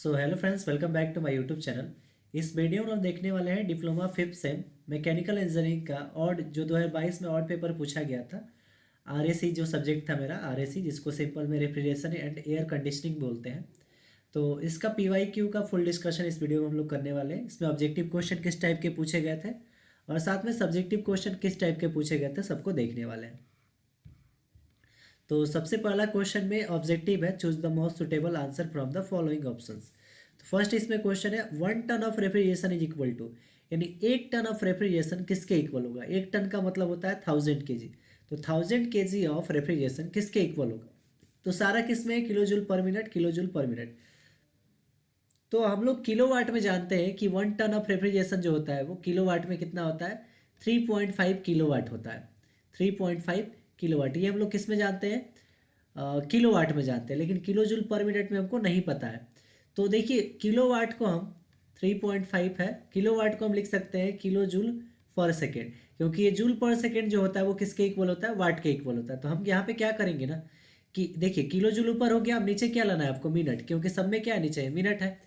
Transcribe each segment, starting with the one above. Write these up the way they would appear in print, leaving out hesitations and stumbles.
So hello friends, welcome back to my YouTube channel. इस video में हम देखने वाले हैं diploma fifth sem mechanical engineering का और जो 2022 में और पेपर पूछा गया था। आरएसी जो सब्जेक्ट था मेरा, आरएसी जिसको सिंपल में रेफ्रिजरेशन एंड एयर कंडीशनिंग बोलते हैं। तो इसका पीवाईक्यू का फुल डिस्कशन इस वीडियो में हम लोग करने वाले हैं। इसमें ऑब्जेक्टिव क्वेश्चन किस टाइप के पूछे गए थे और साथ में सब्जेक्टिव क्वेश्चन किस टाइप के पूछे गए थे, सबको देखने वाले हैं। तो सबसे पहला क्वेश्चन में ऑब्जेक्टिव है, choose the most suitable answer from the following options. तो फर्स्ट इसमें क्वेश्चन है, 1 ton of refrigeration is equal to, यानी 1 टन ऑफ रेफ्रिजरेशन किसके इक्वल होगा। 1 टन का मतलब होता है 1000 kg। तो 1000 kg ऑफ रेफ्रिजरेशन किसके इक्वल होगा। तो सारा किस में है, kilo joule per minute, kilo joule per minute. तो हम लोग किलोवाट में जानते हैं कि 1 टन ऑफ रेफ्रिजरेशन जो होता है वो किलोवाट में कितना होता है, 3.5 किलोवाट होता है। 3.5 किलोवाट, ये हम लोग किस में जानते हैं, किलोवाट में जानते हैं, लेकिन किलो जूल पर मिनट में हमको नहीं पता है। तो देखिए किलोवाट को हम 3.5 है, किलोवाट को हम लिख सकते हैं किलो जूल पर सेकेंड, क्योंकि ये जूल पर सेकेंड जो होता है वो किसके इक्वल होता है, वाट के इक्वल होता है। तो हम यहाँ पे क्या करेंगे ना कि देखिए किलो जूल ऊपर हो गया, अब नीचे क्या लाना है आपको, मिनट, क्योंकि सब में क्या है, नीचे मिनट है।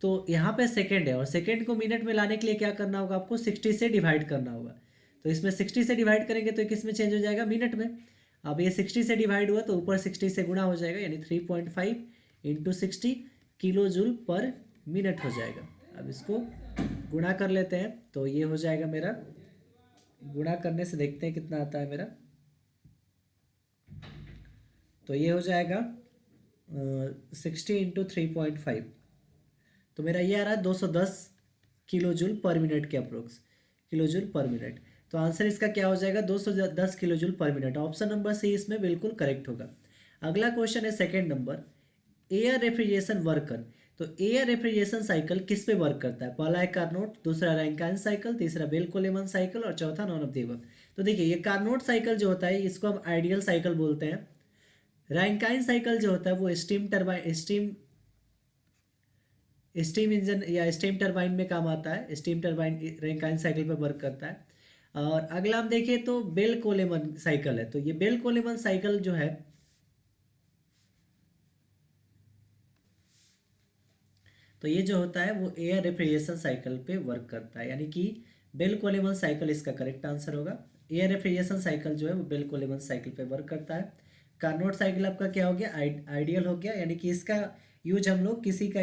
तो यहाँ पे सेकेंड है और सेकेंड को मिनट में लाने के लिए क्या करना होगा, आपको 60 से डिवाइड करना होगा। तो इसमें 60 से डिवाइड करेंगे तो किस में चेंज हो जाएगा, मिनट में। अब ये 60 से डिवाइड हुआ तो ऊपर 60 से गुणा हो जाएगा, यानी 3.5 into 60 kilo joule per minute हो जाएगा। अब इसको गुणा कर लेते हैं तो ये हो जाएगा मेरा, गुणा करने से देखते हैं कितना आता है मेरा। तो ये हो जाएगा 60 इंटू 3.5, तो मेरा ये आ रहा है 210 किलो जूल पर मिनट के approx, kilo joule per minute. तो आंसर इसका क्या हो जाएगा, 210 kilo joule per minute. Option number C इसमें बिल्कुल करेक्ट होगा। अगला क्वेश्चन है second number, air refrigeration worker. तो एयर रेफ्रिजरेशन साइकिल किस पे वर्क करता है, पहला है कार्नोट, दूसरा रैंकाइन साइकिल, तीसरा बेल कोलेमन साइकिल और चौथा नॉन ऑफ द अबव। तो देखिए ये कार्नोट साइकिल जो होता है इसको हम आइडियल साइकिल बोलते हैं। रैंकाइन साइकिल जो होता है वो स्टीम टरबाइन, स्टीम इंजन या स्टीम टरबाइन में काम आता है। स्टीम टरबाइन रैंकाइन साइकिल पे वर्क करता है। और अगला हम देखें तो बेल कोलेमन साइकिल है। तो ये बेल कोलेमन साइकिल जो है, तो ये जो होता है वो एयर रेफ्रिजरेशन साइकिल पे वर्क करता है, यानी कि बेल कोलेमन साइकिल इसका करेक्ट आंसर होगा। एयर रेफ्रिजरेशन साइकिल जो है वो बेल कोलेमन साइकिल पे वर्क करता है। कार्नोट साइकिल आपका क्या हो गया, आइडियल हो गया, यानी कि इसका यूज हम लोग किसी का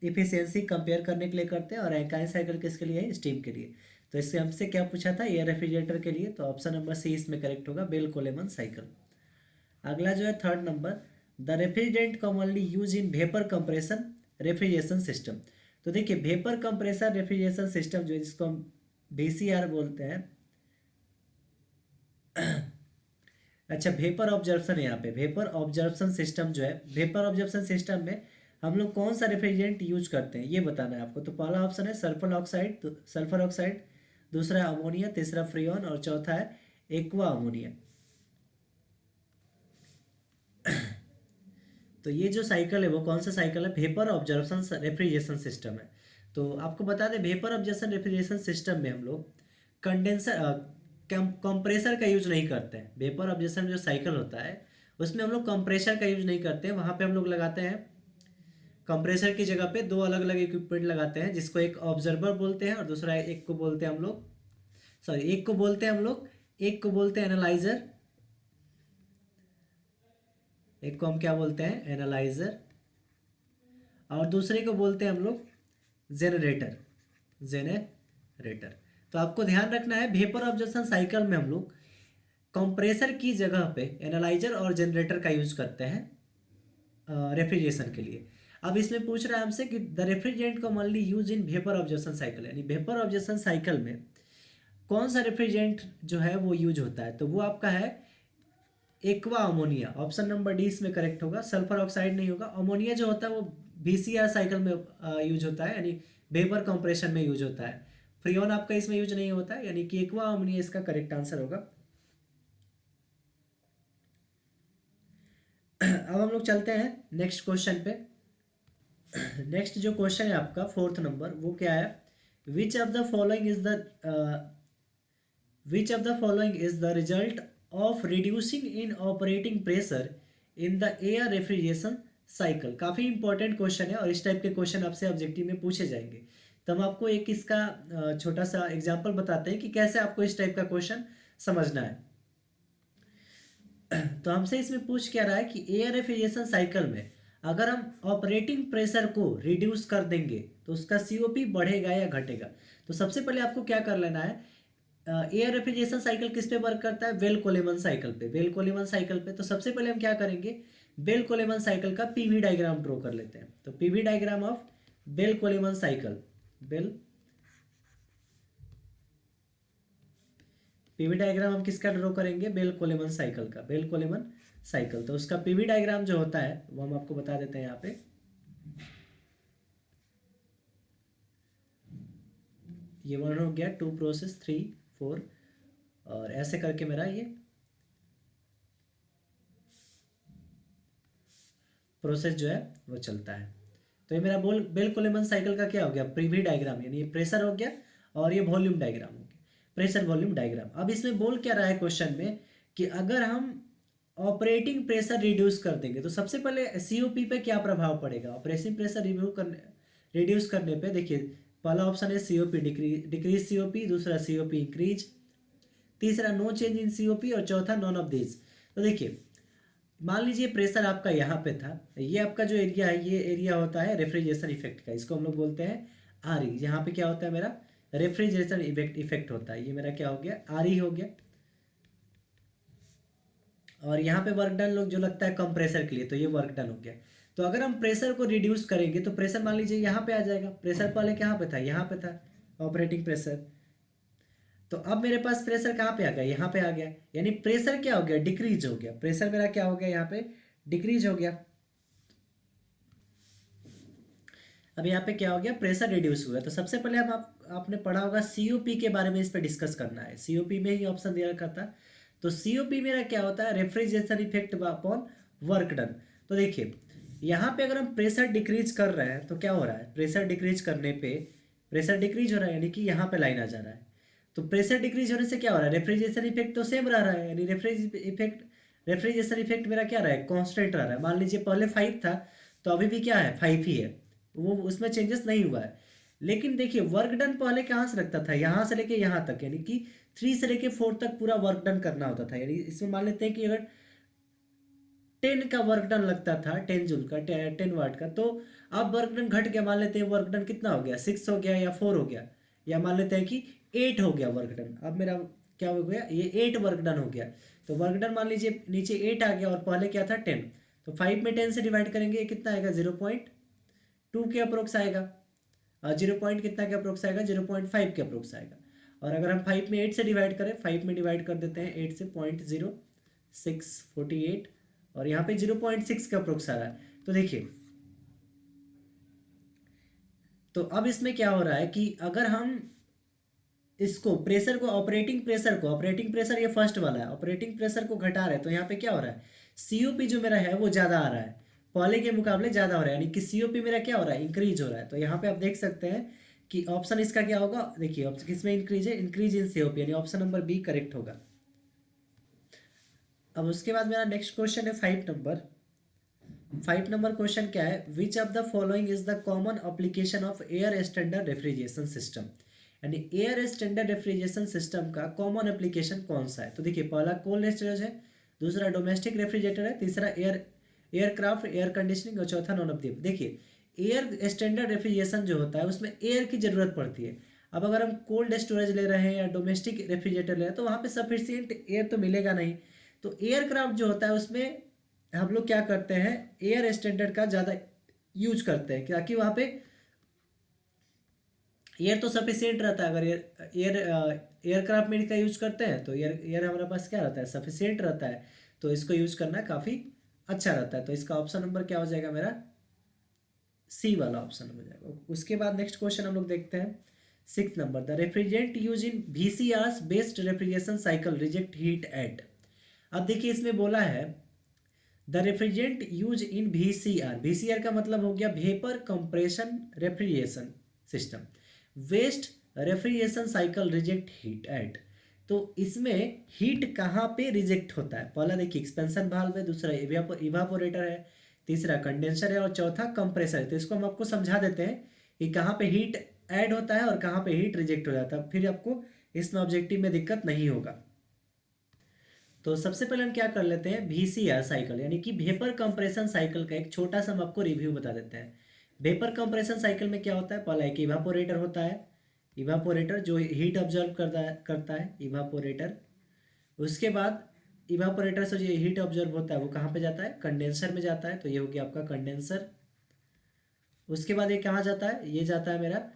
इफिशियंसी कंपेयर करने के लिए करते हैं। और रैंकाइन साइकिल किसके लिए है, स्टीम के लिए। तो इससे हमसे क्या पूछा था, एयर रेफ्रिजरेटर के लिए। तो ऑप्शन नंबर सी इसमें करेक्ट होगा, बेल कोलेमन साइकिल। अगला जो है third number, the refrigerant commonly use in vapour compression refrigeration system. तो देखिए वेपर कंप्रेसर रेफ्रिजरेशन सिस्टम जो है, जिसको हम वीसीआर बोलते हैं। अच्छा, वेपर ऑब्जर्प्शन है यहाँ पे, वेपर ऑब्जर्प्शन सिस्टम जो है, वेपर ऑब्जर्प्शन सिस्टम में हम लोग कौन सा रेफ्रिजरेंट यूज करते हैं ये बताना है आपको। तो पहला ऑप्शन है सल्फर ऑक्साइड, सल्फर ऑक्साइड, दूसरा है अमोनिया, तीसरा फ्रियोन और चौथा है एक्वा अमोनिया। तो ये जो साइकिल है वो कौन सा साइकिल है, वेपर ऑब्जर्प्शन रेफ्रिजरेशन सिस्टम है। तो आपको बता दें वेपर ऑब्जर्प्शन रेफ्रिजरेशन सिस्टम में हम लोग कंडेंसर कंप्रेसर का यूज नहीं करते हैं। वेपर ऑब्जर्प्शन जो साइकिल होता है उसमें हम लोग कंप्रेसर का यूज नहीं करते हैं। वहाँ पे हम लोग लगाते हैं कंप्रेसर की जगह पे दो अलग अलग इक्विपमेंट लगाते हैं, जिसको एक ऑब्जर्वर बोलते हैं और दूसरा एक को बोलते हैं हम लोग, सॉरी एक को बोलते हैं हम लोग, एक को बोलते हैं एनालाइजर, एक को हम क्या बोलते हैं, एनालाइजर, और दूसरे को बोलते हैं हम लोग जेनरेटर, जेनरेटर। तो आपको ध्यान रखना है वेपर ऑब्जर्प्शन साइकिल में हम लोग कंप्रेसर की जगह पे एनालाइजर और जनरेटर का यूज करते हैं रेफ्रिजरेशन के लिए। अब इसमें पूछ रहा है हमसे कि the refrigerant commonly use in vapour absorption cycle, यानी वेपर ऑब्जर्प्शन साइकिल में कौन सा रेफ्रिजरेंट जो है वो यूज होता है। तो वो आपका है aqua ammonia. Option number D इसमें करेक्ट होगा, सल्फर ऑक्साइड नहीं होगा। अमोनिया जो होता है वो वीसीआर साइकिल में यूज होता है, यानी वेपर कंप्रेशन में यूज होता है। फ्रियोन आपका इसमें यूज नहीं होता है, यानी कि एक्वा अमोनिया इसका करेक्ट आंसर होगा। अब हम लोग चलते हैं नेक्स्ट क्वेश्चन पे। नेक्स्ट जो क्वेश्चन है आपका फोर्थ नंबर, वो क्या है, विच of the following is the which of the following is the result of reducing in operating pressure in the air refrigeration cycle काफ़ी इंपॉर्टेंट क्वेश्चन है और इस टाइप के क्वेश्चन आपसे ऑब्जेक्टिव में पूछे जाएंगे। तो हम आपको एक इसका छोटा सा एग्जांपल बताते हैं कि कैसे आपको इस टाइप का क्वेश्चन समझना है। तो हमसे इसमें पूछ क्या रहा है कि एयर रेफ्रिजरेशन साइकिल में अगर हम ऑपरेटिंग प्रेशर को रिड्यूस कर देंगे तो उसका सीओपी बढ़ेगा या घटेगा। तो सबसे पहले आपको क्या कर लेना है, एयर रेफ्रिजरेशन साइकिल किस पे वर्क करता है, बेल कोलेमन साइकिल पे, बेल कोलेमन साइकिल पे। तो सबसे पहले हम क्या करेंगे, बेल कोलेमन साइकिल का पीवी डायग्राम ड्रॉ कर लेते हैं। तो PV diagram of Bell Coleman cycle, Bell PV diagram हम किसका ड्रॉ करेंगे, बेल कोलेमन साइकिल का, बेल कोलेमन साइकिल। तो उसका पीवी डायग्राम जो होता है वो हम आपको बता देते हैं यहाँ पे। ये 1 हो गया, 2 प्रोसेस, 3 4 और ऐसे करके मेरा ये प्रोसेस जो है वो चलता है। तो ये मेरा बेल कोलेमन साइकिल का क्या हो गया, पीवी डायग्राम, यानी ये प्रेशर हो गया और ये वॉल्यूम डायग्राम हो गया, प्रेशर वॉल्यूम डायग्राम। अब इसमें बोल क्या रहा है क्वेश्चन में कि अगर हम ऑपरेटिंग प्रेशर रिड्यूस कर देंगे तो सबसे पहले सीओपी पे क्या प्रभाव पड़ेगा। ऑपरेटिंग प्रेशर रिड्यूस करने पे देखिए, पहला ऑप्शन है सीओपी डिक्रीज सीओपी, दूसरा सीओपी इंक्रीज, तीसरा नो चेंज इन सीओपी और चौथा नॉन ऑफ दिस। तो देखिए, मान लीजिए प्रेशर आपका यहाँ पे था, ये आपका जो एरिया है ये एरिया होता है रेफ्रिजरेशन इफेक्ट का, इसको हम लोग बोलते हैं आर ई। यहाँ पे क्या होता है मेरा रेफ्रिजरेशन इफेक्ट होता है, ये मेरा क्या हो गया आर ई हो गया। और यहाँ पे वर्क डन लोग जो लगता है कम प्रेशर के लिए, तो ये वर्क डन हो गया। तो अगर हम प्रेशर को रिड्यूस करेंगे तो प्रेशर मान लीजिए यहाँ पे आ जाएगा, प्रेशर पहले कहाँ पे था, यहाँ पे था ऑपरेटिंग प्रेशर। तो अब मेरे पास प्रेशर कहाँ पे आ गया, यहाँ पे आ गया, यानी प्रेशर क्या हो गया डिक्रीज हो गया, प्रेशर मेरा क्या हो गया यहाँ पे डिक्रीज हो गया। अब यहाँ पे क्या हो गया, प्रेशर रिड्यूस हुआ। तो सबसे पहले हम आपने पढ़ा होगा सीओपी के बारे में, इस पर डिस्कस करना है। सीओपी में ही ऑप्शन दिया करता है। तो सीओपी मेरा क्या होता है, refrigeration effect upon work done. तो देखिए यहाँ पे अगर हम प्रेशर डिक्रीज कर रहे हैं तो क्या हो रहा है, प्रेशर डिक्रीज करने पे प्रेशर डिक्रीज हो रहा है, यानी कि यहाँ पे लाइन आ जा रहा है। तो प्रेशर डिक्रीज होने से क्या हो रहा है, रेफ्रिजरेशन इफेक्ट तो सेम रह रहा है, यानी रेफ्रिजरेशन इफेक्ट मेरा क्या रहा है, कांस्टेंट रह रहा है। मान लीजिए पहले 5 था तो अभी भी क्या है 5 ही है, वो उसमें चेंजेस नहीं हुआ है। लेकिन देखिए वर्क डन पहले कहाँ से लगता था, यहाँ से लेके यहाँ तक, यानी कि 3 से लेके 4 तक पूरा वर्क डन करना होता था। यानी इसमें मान लेते हैं कि अगर 10 का वर्क डन लगता था, 10 जूल का, 10 वाट का, तो अब वर्क डन घट गया, मान लेते हैं वर्क डन कितना हो गया, 6 हो गया या 4 हो गया, या मान लेते हैं कि 8 हो गया वर्क डन। अब मेरा क्या हो गया, ये 8 वर्क डन हो गया। तो वर्क डन मान लीजिए नीचे 8 आ गया और पहले क्या था 10। तो 5 में 10 से डिवाइड करेंगे, ये कितना आएगा 0.2 के अप्रोक्स आएगा, और 0 पॉइंट कितना के अप्रोक्स आएगा 0.5 के अप्रोक्स आएगा। और अगर हम 5 में 8 से डिवाइड करें, 5 में डिवाइड कर देते हैं 8 से, 0.0648, और यहाँ पे 0.6 का अप्रोक्स आ रहा है। तो देखिए, तो अब इसमें क्या हो रहा है कि अगर हम इसको प्रेशर को ऑपरेटिंग प्रेशर ये फर्स्ट वाला है, ऑपरेटिंग प्रेशर को घटा रहे हैं, तो यहाँ पे क्या हो रहा है, सीओपी जो मेरा है वो ज़्यादा आ रहा है, पहले के मुकाबले ज़्यादा हो रहा है, यानी कि सीओपी मेरा क्या हो रहा है, इंक्रीज हो रहा है। तो यहाँ पे आप देख सकते हैं कि ऑप्शन इसका क्या होगा, देखिए ऑप्शन किसमें इंक्रीज है, इंक्रीज इन सीओपी, यानी ऑप्शन नंबर बी करेक्ट होगा। अब उसके बाद मेरा नेक्स्ट क्वेश्चन है 5 नंबर क्वेश्चन क्या है, विच of the following is the common application of air standard refrigeration system. यानी एयर स्टैंडर्ड रेफ्रिजरेशन सिस्टम का कॉमन एप्लीकेशन कौन सा है। तो देखिए, पहला कोल्ड स्टोरेज है, दूसरा डोमेस्टिक रेफ्रिजरेटर है, तीसरा एयरक्राफ्ट एयर कंडीशनिंग और चौथा नॉन ऑफ द। देखिए, एयर स्टैंडर्ड रेफ्रिजरेशन जो होता है उसमें एयर की ज़रूरत पड़ती है। अब अगर हम कोल्ड स्टोरेज ले रहे हैं या डोमेस्टिक रेफ्रिजरेटर ले रहे हैं तो वहाँ पे सफिशियंट एयर तो मिलेगा नहीं। तो एयरक्राफ्ट जो होता है उसमें हम लोग क्या करते हैं, एयर स्टैंडर्ड का ज़्यादा यूज करते हैं, ताकि वहाँ पे एयर तो सफिशियंट रहता है। अगर एयरक्राफ्ट में इसका यूज करते हैं तो एयर एयर हमारे पास क्या रहता है, सफिशियंट रहता है, तो इसको यूज करना काफ़ी अच्छा रहता है। तो इसका ऑप्शन नंबर क्या हो जाएगा मेरा, सी वाला ऑप्शन हो जाएगा। उसके बाद नेक्स्ट क्वेश्चन हम लोग देखते हैं 6 number, the refrigerant used in VCRs based refrigeration cycle reject heat at. अब देखिए इसमें बोला है the refrigerant used in VCR का मतलब हो गया vapour compression refrigeration system, based refrigeration cycle reject heat at. तो इसमें हीट कहाँ पे रिजेक्ट होता है, पहला देखिए एक्सपेंशन वाल्व है, दूसरा इवापोरेटर है, तीसरा कंडेंसर है और चौथा कंप्रेसर है। तो इसको हम आपको समझा देते हैं कि कहाँ पे हीट ऐड होता है और कहाँ पे हीट रिजेक्ट हो जाता है, फिर आपको इसमें ऑब्जेक्टिव में दिक्कत नहीं होगा। तो सबसे पहले हम क्या कर लेते हैं, VCR साइकिल यानी कि वेपर कंप्रेशन साइकिल का एक छोटा सा हम आपको रिव्यू बता देते हैं। वेपर कंप्रेशन साइकिल में क्या होता है, पहला एक इवापोरेटर होता है, इवापोरेटर जो हीट ऑब्जर्व करता है इवापोरेटर। उसके बाद इवापोरेटर से जो हीट ऑब्जर्व होता है वो कहाँ पे जाता है, कंडेंसर में जाता है, तो ये हो गया आपका कंडेंसर। उसके बाद ये कहाँ जाता है, ये जाता है मेरा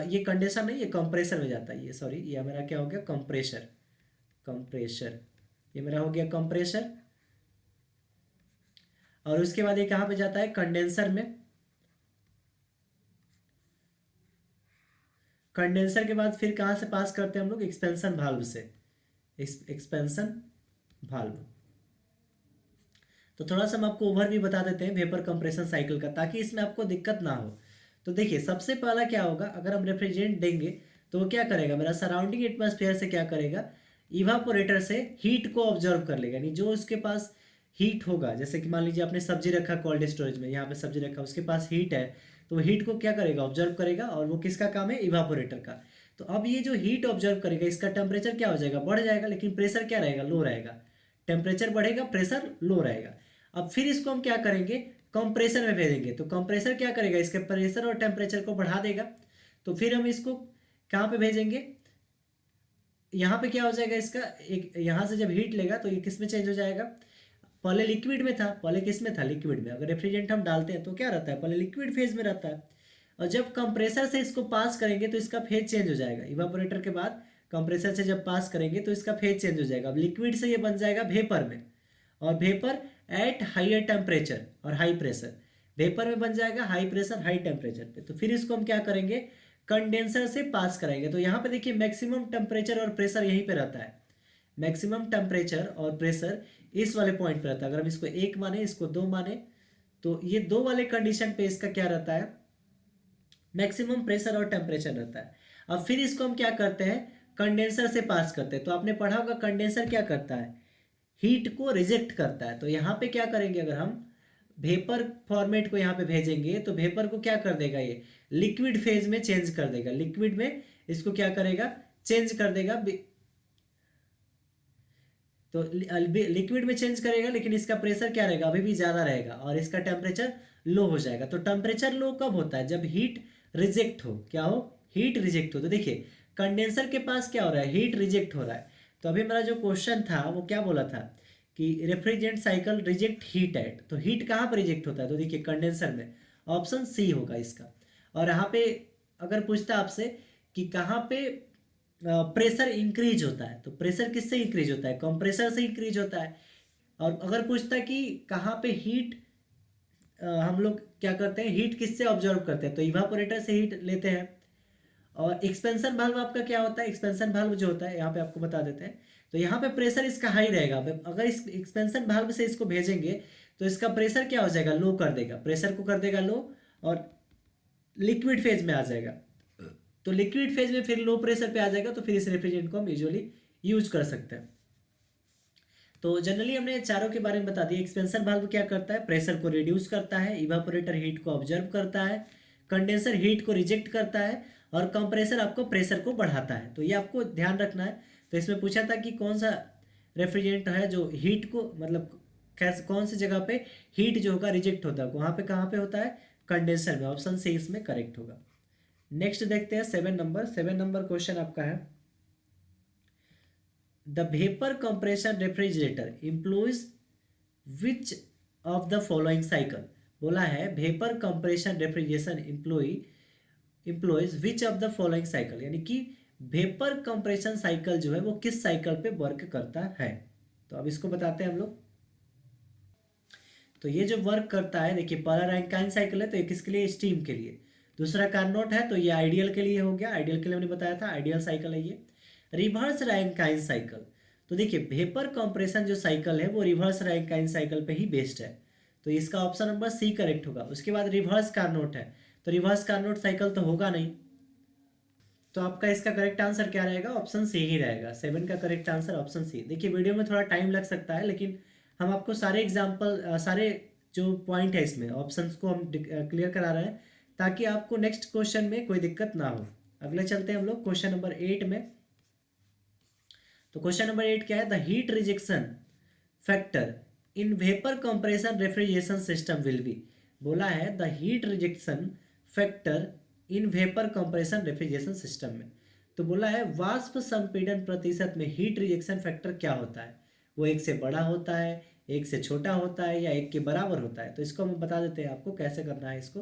ये कंडेंसर नहीं, ये कंप्रेसर में जाता है, ये सॉरी ये मेरा क्या हो गया, कंप्रेशर, कंप्रेशर, ये मेरा हो गया कंप्रेशर। और उसके बाद ये कहाँ पे जाता है, कंडेंसर में। कंडेंसर के बाद फिर कहाँ से पास करते हैं हम लोग, एक्सपेंशन भाल्व से, एक्सपेंशन भाल्व। तो थोड़ा सा हम आपको ओवर भी बता देते हैं वेपर कंप्रेशन साइकिल का, ताकि इसमें आपको दिक्कत ना हो। तो देखिए सबसे पहला क्या होगा, अगर हम रेफ्रिजरेंट देंगे तो वो क्या करेगा, मेरा सराउंडिंग एटमॉस्फेयर से क्या करेगा, इवापोरेटर से हीट को ऑब्जर्व कर लेगा, यानी जो उसके पास हीट होगा, जैसे कि मान लीजिए आपने सब्जी रखा कोल्ड स्टोरेज में, यहाँ पे सब्जी रखा, उसके पास हीट है, तो हीट को क्या करेगा, ऑब्जर्व करेगा, और वो किसका काम है, इवापोरेटर का। तो अब ये जो हीट ऑब्जर्व करेगा इसका टेम्परेचर क्या हो जाएगा, बढ़ जाएगा, लेकिन प्रेशर क्या रहेगा, लो रहेगा। टेम्परेचर बढ़ेगा, प्रेशर लो रहेगा। अब फिर इसको हम क्या करेंगे, कंप्रेसर में भेजेंगे, तो कंप्रेसर क्या करेगा, इसके प्रेशर और टेम्परेचर को बढ़ा देगा। तो फिर हम इसको कहाँ पे भेजेंगे, यहाँ पे क्या हो जाएगा इसका, एक यहाँ से जब हीट लेगा तो ये किस में चेंज हो जाएगा, पहले लिक्विड में था, पहले किस में था, लिक्विड में। अगर रेफ्रिजरेंट हम डालते हैं तो क्या रहता है, पहले लिक्विड फेज में रहता है, और जब कंप्रेसर से इसको पास करेंगे तो इसका फेज चेंज हो जाएगा, इवापोरेटर के बाद कंप्रेसर से जब पास करेंगे तो इसका फेज चेंज हो जाएगा। अब लिक्विड से ये बन जाएगा वेपर में, और वेपर एट हाइयर टेम्परेचर और हाई प्रेशर, वेपर में बन जाएगा हाई प्रेशर हाई टेम्परेचर पे। तो फिर इसको हम क्या करेंगे, कंडेंसर से पास कराएंगे। तो यहाँ पे देखिए मैक्सिमम टेम्परेचर और प्रेशर यहीं पे रहता है, मैक्सिमम टेम्परेचर और प्रेशर इस वाले पॉइंट पे रहता है। अगर हम इसको एक माने, इसको दो माने, तो ये दो वाले कंडीशन पे इसका क्या रहता है, मैक्सिमम प्रेशर और टेम्परेचर रहता है। अब फिर इसको हम क्या करते हैं, कंडेंसर से पास करते हैं। तो आपने पढ़ा होगा कंडेंसर क्या करता है, हीट को रिजेक्ट करता है। तो यहाँ पे क्या करेंगे, अगर हम वेपर फॉर्मेट को यहाँ पे भेजेंगे तो वेपर को क्या कर देगा, ये लिक्विड फेज में चेंज कर देगा, लिक्विड में इसको क्या करेगा, चेंज कर देगा। तो लिक्विड में चेंज करेगा, लेकिन इसका प्रेशर क्या रहेगा, अभी भी ज़्यादा रहेगा, और इसका टेम्परेचर लो हो जाएगा। तो टेम्परेचर लो कब होता है, जब हीट रिजेक्ट हो, क्या हो, हीट रिजेक्ट हो। तो देखिए कंडेंसर के पास क्या हो रहा है, हीट रिजेक्ट हो रहा है। तो अभी मेरा जो क्वेश्चन था वो क्या बोला था कि refrigerant cycle reject heat at, तो हीट कहाँ पर रिजेक्ट होता है, तो देखिए कंडेंसर में, ऑप्शन सी होगा इसका। और यहाँ पे अगर पूछता आपसे कि कहाँ पे प्रेशर इंक्रीज होता है, तो प्रेशर किससे इंक्रीज होता है, कंप्रेसर से इंक्रीज होता है। और अगर पूछता है कि कहाँ पे हीट हम लोग क्या करते हैं, हीट किससे ऑब्जर्व करते हैं, तो इवापोरेटर से हीट लेते हैं। और एक्सपेंशन वाल्व आपका क्या होता है, एक्सपेंशन वाल्व जो होता है यहाँ पे आपको बता देते हैं। तो यहाँ पे प्रेशर इसका हाई रहेगा, अगर इस एक्सपेंशन वाल्व से इसको भेजेंगे तो इसका प्रेशर क्या हो जाएगा, लो कर देगा, प्रेशर को कर देगा लो, और लिक्विड फेज में आ जाएगा। तो लिक्विड फेज में फिर लो प्रेशर पे आ जाएगा, तो फिर इस रेफ्रिजरेंट को हम यूजुअली यूज कर सकते हैं। तो जनरली हमने चारों के बारे में बता दिया। एक्सपेंशन वाल्व क्या करता है, प्रेशर को रिड्यूस करता है, इवापोरेटर हीट को ऑब्जर्व करता है, कंडेंसर हीट को रिजेक्ट करता है, और कंप्रेसर आपको प्रेशर को बढ़ाता है। तो ये आपको ध्यान रखना है। तो इसमें पूछा था कि कौन सा रेफ्रिजरेंट है जो हीट को, मतलब कैसे, कौन सी जगह पे हीट जो होगा रिजेक्ट होता है, वहाँ पे कहाँ पे होता है, कंडेंसर में। ऑप्शन सी इसमें करेक्ट होगा। नेक्स्ट देखते हैं 7 नंबर क्वेश्चन आपका है, the vapour compression refrigerator employees which of the following cycle. बोला है vapour compression refrigeration employees which of the following cycle, यानी कि वेपर कंप्रेशन साइकिल जो है वो किस साइकिल पे वर्क करता है। तो अब इसको बताते हैं हम लोग। तो ये जो वर्क करता है, देखिए पहला रैंकाइन साइकिल है, तो ये किसके लिए, स्टीम के लिए। दूसरा कार्नोट है, तो ये आइडियल के लिए हो गया, आइडियल के लिए हमने बताया था, आइडियल साइकिल है ये। रिवर्स रैंकाइन साइकिल, तो देखिए वेपर कंप्रेशन जो साइकिल है वो रिवर्स रैंकाइन साइकिल पे ही बेस्ड है, तो इसका ऑप्शन नंबर सी करेक्ट होगा। उसके बाद रिवर्स कार्नोट है, तो रिवर्स कार्नोट साइकिल तो होगा नहीं, तो आपका इसका करेक्ट आंसर क्या रहेगा, ऑप्शन सी ही रहेगा। 7 का करेक्ट आंसर ऑप्शन सी। देखिए वीडियो में थोड़ा टाइम लग सकता है, लेकिन हम आपको सारे एग्जाम्पल, सारे जो पॉइंट है इसमें ऑप्शंस को हम क्लियर करा रहे हैं ताकि आपको नेक्स्ट क्वेश्चन में कोई दिक्कत ना हो। अगले चलते हैं हम लोग क्वेश्चन नंबर 8 में। तो क्वेश्चन नंबर 8 क्या है, the heat rejection factor in vapour compression refrigeration system will be. बोला है the heat rejection factor in vapour compression refrigeration system में। तो बोला है वाष्प संपीड़न प्रतिशत में हीट रिजेक्शन फैक्टर क्या होता है, वो एक से बड़ा होता है, एक से छोटा होता है, या एक के बराबर होता है। तो इसको हम बता देते हैं आपको कैसे करना है इसको।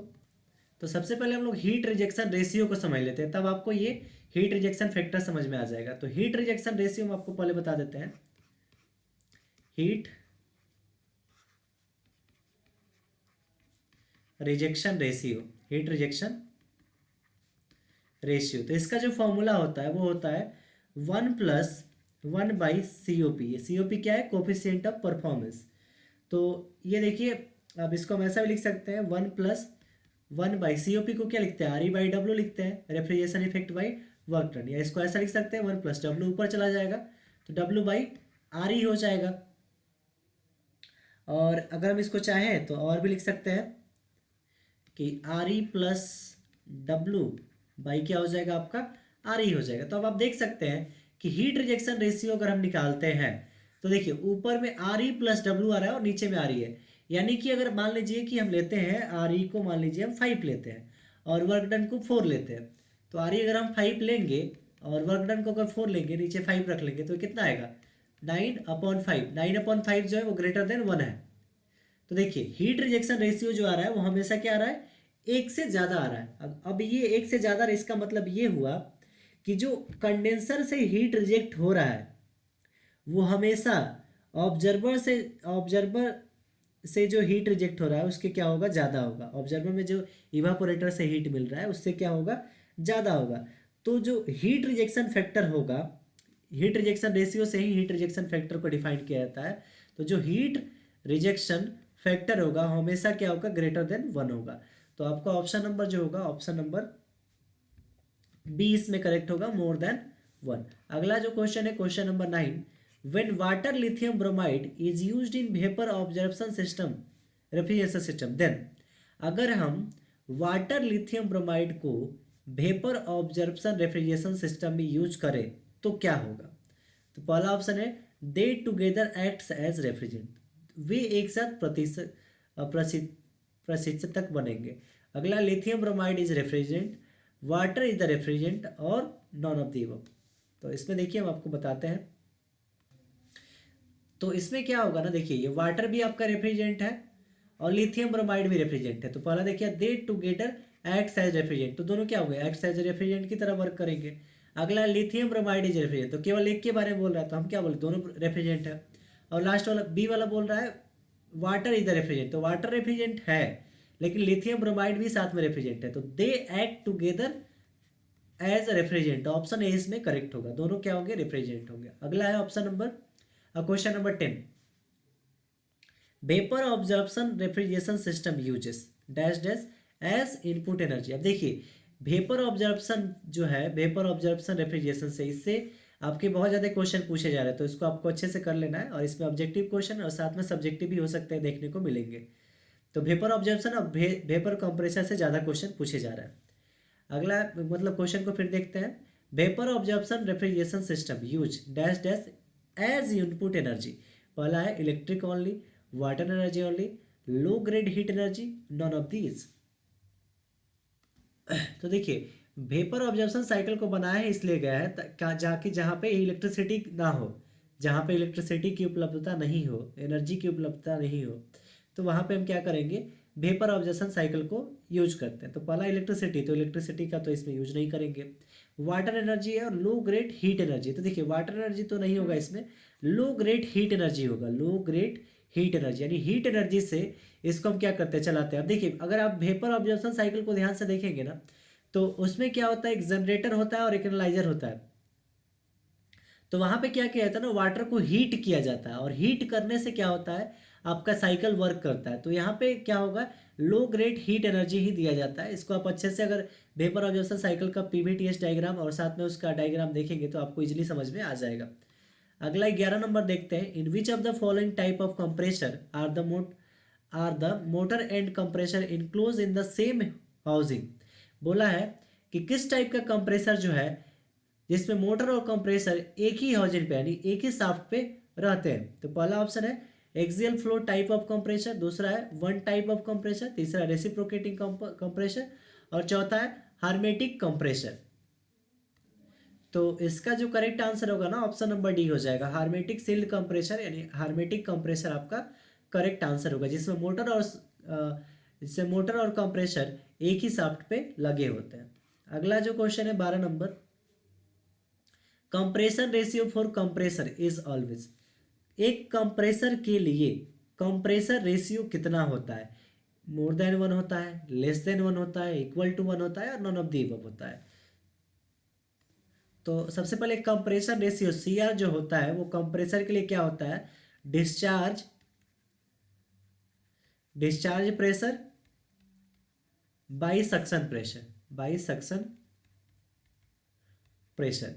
तो सबसे पहले हम लोग हीट रिजेक्शन रेशियो को समझ लेते हैं, तब आपको ये हीट रिजेक्शन फैक्टर समझ में आ जाएगा। तो हीट रिजेक्शन रेशियो हम आपको पहले बता देते हैं। Heat rejection ratio, heat rejection ratio, तो इसका जो फॉर्मूला होता है वो होता है 1+1/COP। ये COP क्या है, कोफिशिएंट ऑफ परफॉर्मेंस। तो ये देखिए, अब इसको हम ऐसा भी लिख सकते हैं 1+1/COP को क्या लिखते हैं, RE/W लिखते हैं, refrigeration effect by work done. या इसको ऐसा लिख सकते हैं 1+W ऊपर चला जाएगा तो W/RE हो जाएगा। और अगर हम इसको चाहें तो और भी लिख सकते हैं कि RE+W बाई क्या हो जाएगा आपका, RE हो जाएगा। तो अब आप देख सकते हैं कि हीट रिजेक्शन रेशियो अगर हम निकालते हैं तो देखिए ऊपर में RE+W आ रहा है और नीचे में RE है। यानी कि अगर मान लीजिए कि हम लेते हैं RE को, मान लीजिए हम 5 लेते हैं और वर्क डन को 4 लेते हैं, तो RE अगर हम 5 लेंगे और वर्क डन को अगर 4 लेंगे, नीचे 5 रख लेंगे, तो कितना आएगा 9/5। 9/5 जो है वो ग्रेटर देन 1 है। तो देखिए हीट रिजेक्शन रेशियो जो आ रहा है वो हमेशा क्या आ रहा है, एक से ज़्यादा आ रहा है। अब ये एक से ज़्यादा, इसका मतलब ये हुआ कि जो कंडेंसर से हीट रिजेक्ट हो रहा है वो हमेशा ऑब्जर्वर से जो हीट रिजेक्ट हो रहा है उसके क्या होगा, ज़्यादा होगा। ऑब्जर्वर में जो इवापोरेटर से हीट मिल रहा है उससे क्या होगा, ज़्यादा होगा। तो जो हीट रिजेक्शन फैक्टर होगा, हीट रिजेक्शन रेशियो से ही हीट रिजेक्शन फैक्टर को डिफाइन किया जाता है। तो जो हीट रिजेक्शन फैक्टर होगा हमेशा क्या होगा, ग्रेटर देन 1 होगा। तो आपका ऑप्शन नंबर जो होगा, ऑप्शन नंबर बी इसमें करेक्ट होगा, मोर देन 1। अगला जो क्वेश्चन है question number 9, when water lithium bromide is used in vapour absorption system refrigeration system then. अगर हम वाटर लिथियम ब्रोमाइड को वेपर ऑब्जर्प्शन रेफ्रिजरेशन सिस्टम में यूज करें तो क्या होगा। तो पहला ऑप्शन है they together acts as refrigerant, वे एक साथ प्रशिक्षक बनेंगे। अगला lithium bromide is refrigerant, water is the refrigerant, और नॉन ऑफ द अबव। तो इसमें देखिए हम आपको बताते हैं। तो इसमें क्या होगा ना, देखिए ये वाटर भी आपका रेफ्रिजरेंट है और लिथियम ब्रोमाइड भी रेफ्रिजरेंट है। तो पहला देखिए they together acts as refrigerant, तो दोनों क्या हो गए, एक्ट्स एज रेफ्रिजरेंट की तरह वर्क करेंगे। अगला लिथियम ब्रोमाइड इज रेफ्रिजरेंट, तो केवल एक के बारे में बोल रहा है तो हम क्या बोले, दोनों रेफ्रिजरेंट है। और लास्ट वाला बी वाला बोल रहा है वाटर इज द रेफ्रिजरेंट, तो वाटर रेफ्रिजरेंट है लेकिन लिथियम ब्रोमाइड भी साथ में रेफ्रिजरेंट है, तो they act together as refrigerant. Option A इसमें करेक्ट होगा, दोनों क्या होंगे, रेफ्रिजरेंट होंगे। अगला है option number question number 10, vapour absorption refrigeration system uses dash dash as input energy. अब देखिए वेपर ऑब्जर्प्शन जो है, वेपर ऑब्जर्प्शन रेफ्रिजरेशन से, इससे आपके बहुत ज़्यादा क्वेश्चन पूछे जा रहे हैं, तो इसको आपको अच्छे से कर लेना है। और इसमें ऑब्जेक्टिव क्वेश्चन और साथ में सब्जेक्टिव भी हो सकते हैं, देखने को मिलेंगे। तो वेपर ऑब्जर्प्शन और वेपर कंप्रेसर से ज़्यादा क्वेश्चन पूछे जा रहा है। अगला मतलब क्वेश्चन को फिर देखते हैं, vapour absorption refrigeration system use dash dash as input energy. पहला है electric only, water energy only, low grade heat energy, none of these. तो देखिए वेपर ऑब्जर्प्शन साइकिल को बनाया है इसलिए गया है जाकि जहाँ पे इलेक्ट्रिसिटी ना हो, जहाँ पे इलेक्ट्रिसिटी की उपलब्धता नहीं हो, एनर्जी की उपलब्धता नहीं हो, तो वहाँ पे हम क्या करेंगे, वेपर ऑब्जर्प्शन साइकिल को यूज करते हैं। तो पहला इलेक्ट्रिसिटी, तो इलेक्ट्रिसिटी का तो इसमें यूज नहीं करेंगे। वाटर एनर्जी है और लो ग्रेड हीट एनर्जी, तो देखिए वाटर एनर्जी तो नहीं होगा इसमें, लो ग्रेड हीट एनर्जी होगा, लो ग्रेड हीट एनर्जी, यानी हीट एनर्जी से इसको हम क्या करते हैं, चलाते हैं। अब देखिए अगर आप वेपर ऑब्जर्प्शन साइकिल को ध्यान से देखेंगे ना, तो उसमें क्या होता है, एक जनरेटर होता है और एक एनालाइजर होता है। तो वहां पे क्या किया जाता है ना, वाटर को हीट किया जाता है और हीट करने से क्या होता है, आपका साइकिल वर्क करता है। तो यहाँ पे क्या होगा, लो ग्रेड हीट एनर्जी ही दिया जाता है। इसको आप अच्छे से अगर वेपर ऑब्जर्प्शन साइकिल का पीवीटीएस डायग्राम और साथ में उसका डायग्राम देखेंगे तो आपको इजीली समझ में आ जाएगा। अगला 11 नंबर देखते हैं, in which of the following type of compressor are the motor and compressor enclose in the same housing. बोला है कि किस टाइप का कंप्रेसर जो है जिसमें मोटर और कंप्रेसर एक ही हाउसिंग पे यानी एक ही शाफ्ट पे रहते हैं। तो पहला ऑप्शन है axial flow type of compressor, दूसरा है वन टाइप ऑफ कंप्रेसर, तीसरा रेसिप्रोकेटिंग कंप्रेसर और चौथा है हार्मेटिक कंप्रेसर। तो इसका जो करेक्ट आंसर होगा ना ऑप्शन नंबर डी हो जाएगा, हार्मेटिक सील्ड कंप्रेसर यानी हार्मेटिक कंप्रेसर आपका करेक्ट आंसर होगा, जिसमें मोटर और कंप्रेसर एक ही शाफ्ट पे लगे होते हैं। अगला जो क्वेश्चन है 12 number, compression ratio for compressor is always. एक कंप्रेसर के लिए कंप्रेसर रेशियो कितना होता है? मोर देन वन होता है, लेस देन वन होता है, इक्वल टू वन होता है और नॉन ऑफ द अबव होता है। तो सबसे पहले कंप्रेसर रेशियो सीआर जो होता है वो कंप्रेसर के लिए क्या होता है? Discharge pressure by suction pressure.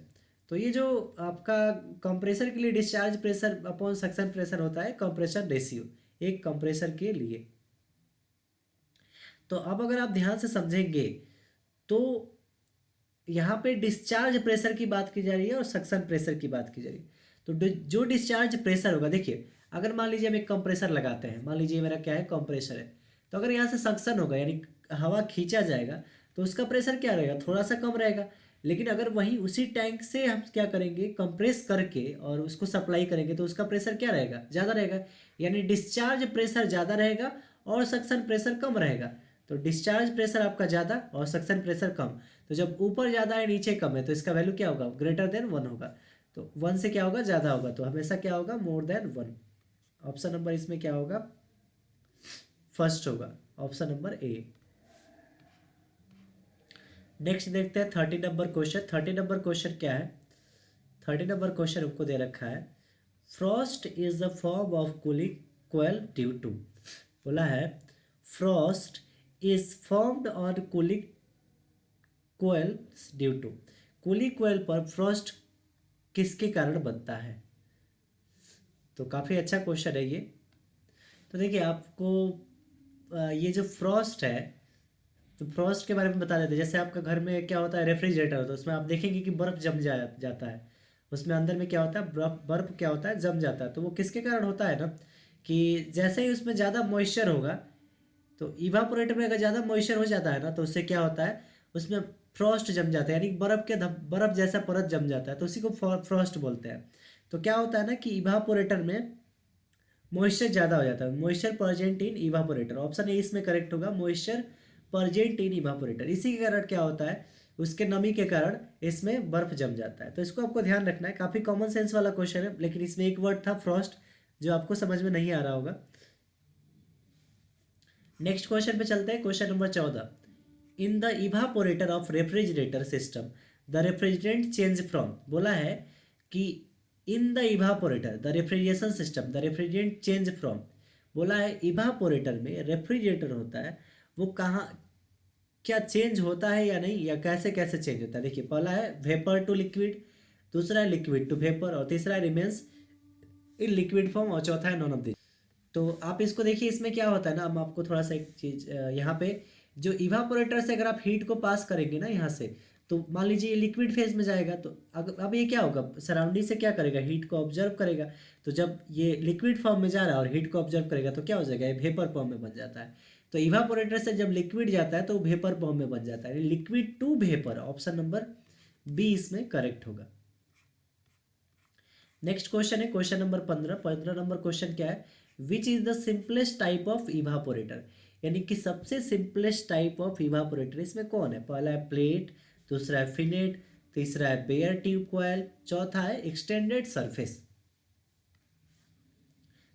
तो ये जो आपका कंप्रेसर के लिए discharge pressure upon suction pressure होता है कंप्रेसर रेशियो एक कंप्रेसर के लिए। तो अब अगर आप ध्यान से समझेंगे तो यहाँ पे डिस्चार्ज प्रेशर की बात की जा रही है और सक्शन प्रेशर की बात की जा रही है। तो जो डिस्चार्ज प्रेशर होगा, देखिए अगर मान लीजिए हम एक कंप्रेसर लगाते हैं, मान लीजिए मेरा क्या है कंप्रेसर है, तो अगर यहाँ से सक्शन होगा यानी हवा खींचा जाएगा तो उसका प्रेशर क्या रहेगा? थोड़ा सा कम रहेगा। लेकिन अगर वहीं उसी टैंक से हम क्या करेंगे, कंप्रेस करके और उसको सप्लाई करेंगे तो उसका प्रेशर क्या रहेगा? ज़्यादा रहेगा। यानी डिस्चार्ज प्रेशर ज़्यादा रहेगा और सक्शन प्रेशर कम रहेगा। तो डिस्चार्ज प्रेशर आपका ज़्यादा और सक्शन प्रेशर कम। तो जब ऊपर ज़्यादा है नीचे कम है तो इसका वैल्यू क्या होगा? ग्रेटर देन वन होगा। तो वन से क्या होगा? ज़्यादा होगा। तो हमेशा क्या होगा? More then one. Option number इसमें क्या होगा? फर्स्ट होगा, ऑप्शन नंबर ए। नेक्स्ट देखते हैं 30 नंबर क्वेश्चन। 30 नंबर क्वेश्चन क्या है? 30 नंबर क्वेश्चन हमको दे रखा है, frost is the form of cooling coil due to. बोला है frost is formed on cooling coil due to. Cooling coil पर फ्रॉस्ट किसके कारण बनता है? तो काफ़ी अच्छा क्वेश्चन है ये। तो देखिए आपको ये जो फ्रॉस्ट है तो फ्रॉस्ट के बारे में बता देते हैं। जैसे आपका घर में क्या होता है, रेफ्रिजरेटर होता है, उसमें आप देखेंगे कि बर्फ़ जम जाता है। उसमें अंदर में क्या होता है, बर्फ़ क्या होता है, जम जाता है। तो वो किसके कारण होता है ना, कि जैसे ही उसमें ज़्यादा मॉइस्चर होगा तो इवापोरेटर में अगर ज़्यादा मॉइस्चर हो जाता है ना तो उससे क्या होता है, उसमें फ्रॉस्ट जम जाता है यानी बर्फ़ जैसा परत जम जाता है। तो उसी को फ्रॉस्ट बोलते हैं। तो क्या होता है ना कि इवापोरेटर में मॉइस्चर ज़्यादा हो जाता है, moisture present in evaporator. Option A इसमें करेक्ट होगा, मॉइस्चर परजेंट इन इवापोरेटर। इसी के कारण क्या होता है, उसके नमी के कारण इसमें बर्फ जम जाता है। तो इसको आपको ध्यान रखना है। काफ़ी कॉमन सेंस वाला क्वेश्चन है लेकिन इसमें एक वर्ड था फ्रॉस्ट जो आपको समझ में नहीं आ रहा होगा। नेक्स्ट क्वेश्चन पे चलते हैं, question number 14। In the evaporator of refrigerator system the refrigerant change from. बोला है कि in the evaporator the refrigeration system the refrigerant change from. बोला है इवापोरेटर में रेफ्रिजरेटर होता है वो कहाँ क्या चेंज होता है या नहीं, या कैसे कैसे चेंज होता है। देखिए पहला है वेपर टू लिक्विड, दूसरा है लिक्विड टू वेपर और तीसरा है रिमेन्स इन लिक्विड फॉर्म और चौथा है नॉन ऑफ दिस। तो आप इसको देखिए, इसमें क्या होता है ना, हम आपको थोड़ा सा एक चीज़ यहाँ पे जो इवापोरेटर से अगर आप हीट को पास करेंगे ना यहाँ से, तो मान लीजिए ये लिक्विड फेज में जाएगा तो अगर अब ये क्या होगा, सराउंडिंग से क्या करेगा, हीट को ऑब्जर्व करेगा। तो जब ये लिक्विड फॉर्म में जा रहा है और हीट को ऑब्जर्व करेगा तो क्या हो जाएगा, ये वेपर फॉर्म में बन जाता है। तो इवापोरेटर से जब लिक्विड जाता है तो वेपर फॉर्म में बन जाता है, liquid to vapour. Option number B इसमें करेक्ट होगा। नेक्स्ट क्वेश्चन है क्वेश्चन नंबर 15। 15 नंबर क्वेश्चन क्या है, which is the simplest type of evaporator. यानी कि सबसे सिंपलेस्ट टाइप ऑफ इवापोरेटर इसमें कौन है? पहला है प्लेट, दूसरा है फिनेट, तीसरा है बेयर ट्यूब कॉयल, चौथा है एक्सटेंडेड सरफेस।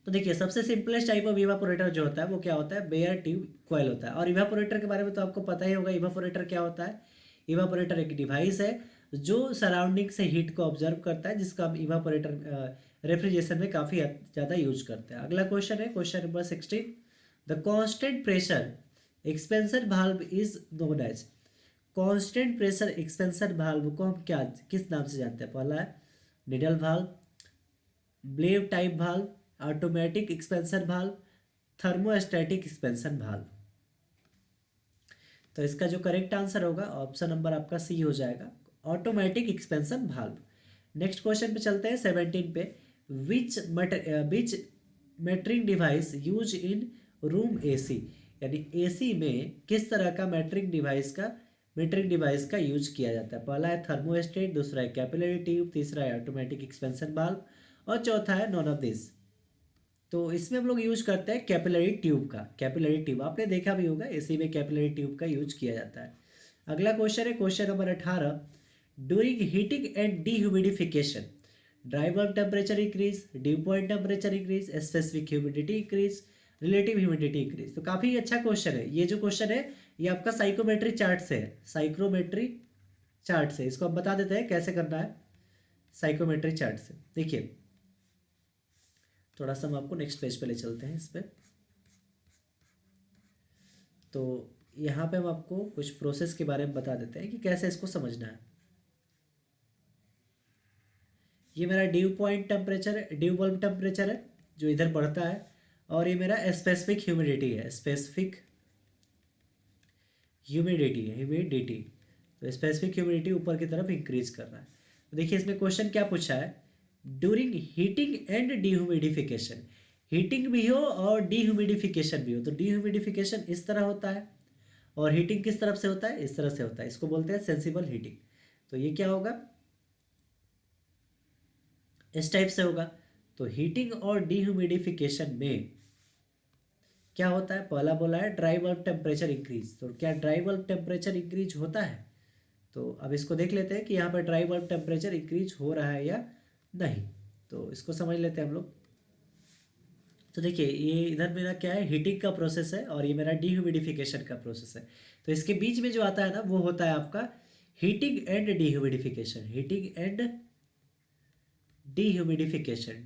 तो देखिए सबसे सिंपलेस्ट टाइप ऑफ इवापोरेटर जो होता है वो क्या होता है, बेयर ट्यूब कॉयल होता है। और इवापोरेटर के बारे में तो आपको पता ही होगा, इवापोरेटर क्या होता है। इवापोरेटर एक डिवाइस है जो सराउंडिंग से हीट को ऑब्जर्व करता है, जिसका हम इवापोरेटर रेफ्रिजरेशन में काफ़ी ज़्यादा यूज करते हैं। अगला क्वेश्चन है question number 16। The constant pressure expansion valve is known as. Constant pressure expansion valve को हम क्या किस नाम से जानते हैं? पहला है निडल वाल्व, ब्लेव type valve, automatic expansion valve, thermostatic expansion valve. तो इसका जो करेक्ट आंसर होगा ऑप्शन नंबर आपका सी हो जाएगा, automatic expansion valve. Next question पे चलते हैं 17 पे। Which metering device use in room AC, यानी एसी में किस तरह का मेट्रिक डिवाइस का यूज किया जाता है। पहला है थर्मोस्टेट, दूसरा है कैपिलरी ट्यूब, तीसरा है ऑटोमेटिक एक्सपेंशन वाल्व और चौथा है नॉन ऑफ दिस। तो इसमें हम लोग यूज करते हैं कैपिलरी ट्यूब का। कैपिलरी ट्यूब आपने देखा भी होगा, एसी में कैपिलरी ट्यूब का यूज किया जाता है। अगला क्वेश्चन है question number 18। During heating and dehumidification dry bulb temperature increase, due point temperature increase, specific humidity increase, relative humidity increase. तो काफी अच्छा क्वेश्चन है ये। जो क्वेश्चन है ये आपका साइकोमेट्री चार्ट से है, साइक्रोमेट्री चार्ट से। इसको हम बता देते हैं कैसे करना है साइकोमेट्री चार्ट से। देखिए थोड़ा सा हम आपको नेक्स्ट पेज पे ले चलते हैं इस पे। तो यहाँ पे हम आपको कुछ प्रोसेस के बारे में बता देते हैं कि कैसे इसको समझना है। ये मेरा ड्यू पॉइंट टेम्परेचर है, ड्यू बल्ब टेम्परेचर है जो इधर बढ़ता है, और ये मेरा स्पेसिफिक ह्यूमिडिटी है, स्पेसिफिक ह्यूमिडिटी। तो स्पेसिफिक ह्यूमिडिटी ऊपर की तरफ इंक्रीज कर रहा है। तो देखिए इसमें क्वेश्चन क्या पूछा है, during heating and dehumidification. Heating भी हो और डीह्यूमिडिफिकेशन भी हो। तो डीह्यूमिडिफिकेशन इस तरह होता है और हीटिंग किस तरफ से होता है, इस तरह से होता है। इसको बोलते हैं सेंसिबल हीटिंग। तो ये क्या होगा, इस टाइप से होगा। तो हीटिंग और डीह्यूमिडिफिकेशन में क्या होता है, पहला बोला है ड्राई बल्ब टेम्परेचर इंक्रीज। तो क्या ड्राई बल्ब टेम्परेचर इंक्रीज होता है। तो अब इसको देख लेते हैं कि यहाँ पर ड्राई बल्ब टेम्परेचर इंक्रीज हो रहा है या नहीं। तो इसको समझ लेते हैं हम लोग। तो देखिए ये इधर मेरा क्या है, हीटिंग का प्रोसेस है और ये मेरा डीह्यूमिडिफिकेशन का प्रोसेस है। तो इसके बीच में जो आता है ना वो होता है आपका heating and dehumidification. Heating and dehumidification.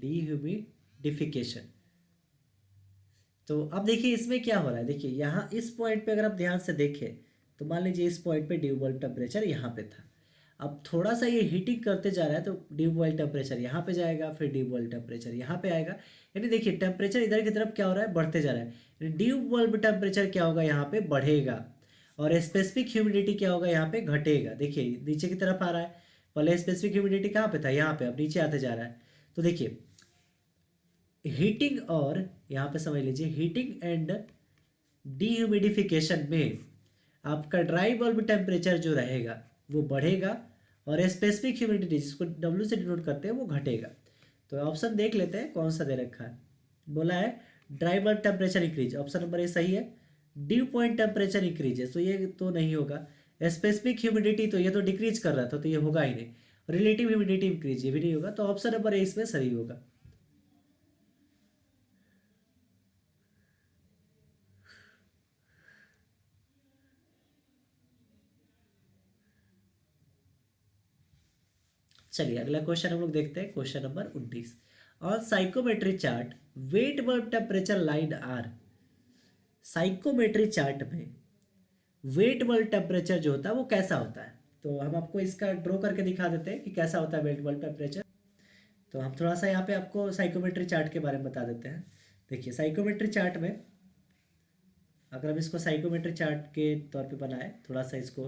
तो अब देखिए इसमें क्या हो रहा है। देखिए यहाँ इस पॉइंट पे अगर आप ध्यान से देखें तो मान लीजिए इस पॉइंट पे ड्यू बॉइल टेम्परेचर यहाँ पे था। अब थोड़ा सा ये हीटिंग करते जा रहा है तो ड्यू बॉइल टेम्परेचर यहाँ पे जाएगा, फिर ड्यू बॉइल टेम्परेचर यहाँ पे आएगा। यानी देखिए टेम्परेचर इधर की तरफ क्या हो रहा है, बढ़ते जा रहा है। यानी ड्यू बॉइल टेम्परेचर क्या होगा, यहाँ पे बढ़ेगा और स्पेसिफिक ह्यूमिडिटी क्या होगा, यहाँ पे घटेगा। देखिए नीचे की तरफ आ रहा है, पहले स्पेसिफिक ह्यूमिडिटी कहाँ पे था, यहाँ पे, अब नीचे आते जा रहा है। तो देखिए हीटिंग और यहाँ पे समझ लीजिए हीटिंग एंड डीह्यूमिडिफिकेशन में आपका ड्राई बल्ब टेम्परेचर जो रहेगा वो बढ़ेगा और स्पेसिफिक ह्यूमिडिटी जिसको डब्ल्यू से डिनोट करते हैं वो घटेगा। तो ऑप्शन देख लेते हैं कौन सा दे रखा है। बोला है dry bulb temperature increase, option number A सही है। ड्यू पॉइंट टेम्परेचर इंक्रीज है तो ये तो नहीं होगा। स्पेसिफिक ह्यूमिडिटी तो ये तो डिक्रीज कर रहा था तो ये होगा ही नहीं। रिलेटिव ह्यूमिडिटी इंक्रीज ये भी नहीं होगा। तो ऑप्शन नंबर ए इसमें सही होगा। चलिए अगला क्वेश्चन हम लोग देखते हैं, question number 19। On psychometry chart wet bulb temperature line are. Psychometry chart में वेट बल्ब टेम्परेचर जो होता है वो कैसा होता है। तो हम आपको इसका ड्रॉ करके दिखा देते हैं कि कैसा होता है वेट बल्ब टेम्परेचर। तो हम थोड़ा सा यहाँ पे आपको साइकोमेट्री चार्ट के बारे में बता देते हैं। देखिए साइकोमेट्री चार्ट में अगर हम इसको साइकोमेट्री चार्ट के तौर पे बनाए थोड़ा सा इसको,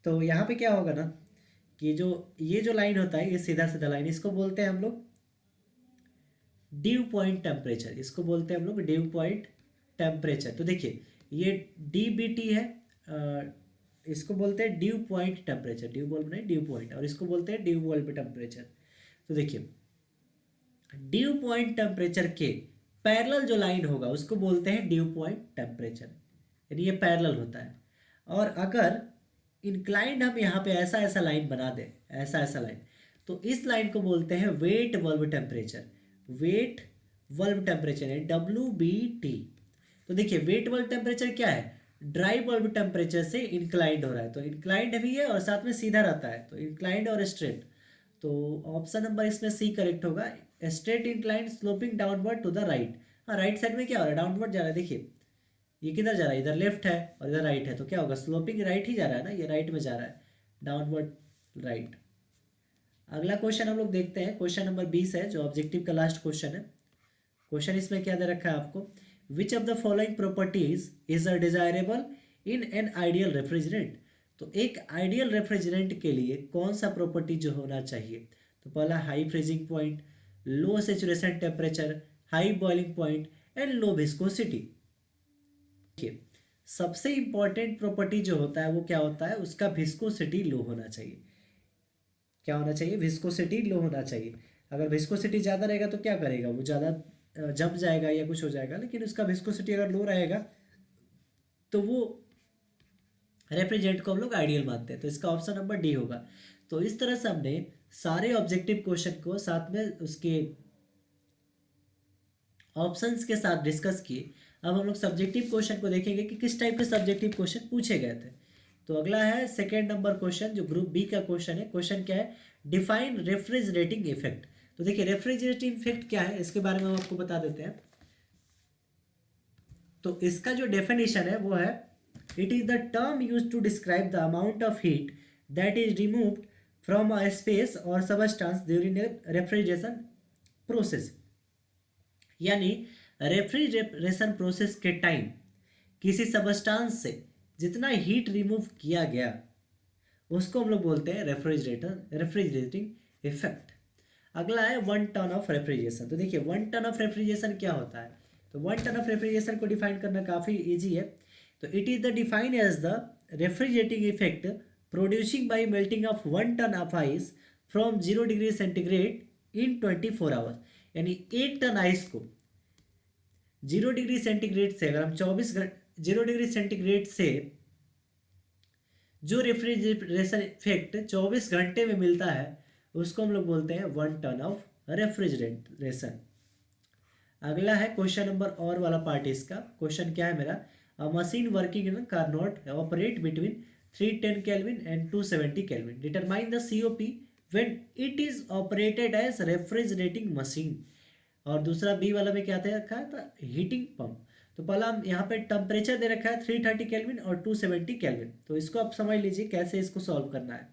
तो यहाँ पे क्या होगा ना कि जो ये जो लाइन होता है ये सीधा सीधा लाइन, इसको बोलते हैं हम लोग ड्यू पॉइंट टेम्परेचर। इसको बोलते हैं हम लोग ड्यू पॉइंट टेम्परेचर। तो देखिए ये DBT है, इसको बोलते हैं due point temperature. Due bulb नहीं, ड्यू पॉइंट, और इसको बोलते हैं ड्यू बल्ब टेम्परेचर। तो देखिए ड्यू पॉइंट टेम्परेचर के पैरेलल जो लाइन होगा उसको बोलते हैं ड्यू पॉइंट टेम्परेचर, यानी ये पैरेलल होता है। और अगर इंक्लाइंड हम यहाँ पे ऐसा ऐसा लाइन बना दें, ऐसा ऐसा लाइन, तो इस लाइन को बोलते हैं wait bulb temperature. Wait bulb temperature है WBT। तो देखिए वेट बल्ब टेम्परेचर क्या है, ड्राई बल्ब टेम्परेचर से इंक्लाइंड हो रहा है। तो इंक्लाइंड भी है और साथ में सीधा रहता है, तो इंक्लाइंड और स्ट्रेट। तो ऑप्शन नंबर इसमें सी करेक्ट होगा, straight inclined sloping downward to the right. हाँ राइट साइड में क्या हो रहा है, डाउनवर्ड जा रहा है। देखिए ये किधर जा रहा है, इधर लेफ्ट है और इधर राइट है, तो क्या होगा, स्लोपिंग राइट ही जा रहा है ना, ये राइट में जा रहा है, डाउनवर्ड राइट। अगला क्वेश्चन हम लोग देखते हैं, क्वेश्चन नंबर 20 है जो ऑब्जेक्टिव का लास्ट क्वेश्चन है। क्वेश्चन इसमें क्या दे रखा है आपको, विच of the following properties is a desirable in an ideal refrigerant. तो एक आइडियल रेफ्रिजरेंट के लिए कौन सा प्रॉपर्टी जो होना चाहिए, तो पहला high freezing point, low saturation temperature, high boiling point and low viscosity. देखिए सबसे इंपॉर्टेंट प्रॉपर्टी जो होता है वो क्या होता है, उसका विस्कोसिटी लो होना चाहिए। क्या होना चाहिए, विस्कोसिटी लो होना चाहिए। अगर विस्कोसिटी ज़्यादा रहेगा तो क्या करेगा, वो ज़्यादा जम जाएगा या कुछ हो जाएगा, लेकिन उसका विस्कोसिटी अगर लो रहेगा तो वो रेफ्रिजरेंट को हम लोग आइडियल मानते हैं। तो इसका ऑप्शन नंबर डी होगा। तो इस तरह से हमने सारे ऑब्जेक्टिव क्वेश्चन को साथ में उसके ऑप्शंस के साथ डिस्कस किए। अब हम लोग सब्जेक्टिव क्वेश्चन को देखेंगे कि किस टाइप के सब्जेक्टिव क्वेश्चन पूछे गए थे। तो अगला है सेकेंड नंबर क्वेश्चन, जो ग्रुप बी का क्वेश्चन है। क्वेश्चन क्या है, डिफाइन रेफ्रिजरेटिंग इफेक्ट। तो देखिए रेफ्रिजरेटिंग इफेक्ट क्या है, इसके बारे में हम आपको बता देते हैं। तो इसका जो डेफिनेशन है वो है, it is the term use to describe the amount of heat that is removed from a space और सबस्टेंस ड्यूरिंग रेफ्रिजरेशन प्रोसेस। यानी रेफ्रिजरेशन प्रोसेस के टाइम किसी सबस्टेंस से जितना हीट रिमूव किया गया उसको हम लोग बोलते हैं रेफ्रिजरेटिंग इफेक्ट। अगला है वन टन ऑफ रेफ्रिजरेशन। तो देखिए वन टन ऑफ रेफ्रिजरेशन क्या होता है, तो वन टन ऑफ रेफ्रिजरेशन को डिफाइन करना काफ़ी इजी है। तो it is the define as the refrigerating effect producing by melting of one ton of ice from 0 degree centigrade in 24 hours. यानी 1 टन आइस को 0 डिग्री सेंटीग्रेड से, अगर हम 0 डिग्री सेंटीग्रेड से जो रेफ्रिजरेशन इफेक्ट 24 घंटे में मिलता है उसको हम लोग बोलते हैं वन टन ऑफ रेफ्रिजरेशन। अगला है क्वेश्चन नंबर और वाला पार्ट इसका। क्वेश्चन क्या है मेरा, a machine working in Carnot operate between 310 kelvin and 270 kelvin, determine the COP when it is operated as refrigerating machine. और दूसरा बी वाला में क्या था रखा था, हीटिंग पंप। तो पहला हम यहाँ पे टेम्परेचर दे रखा है 330 केल्विन और 270 केल्विन। तो इसको आप समझ लीजिए कैसे इसको सॉल्व करना है।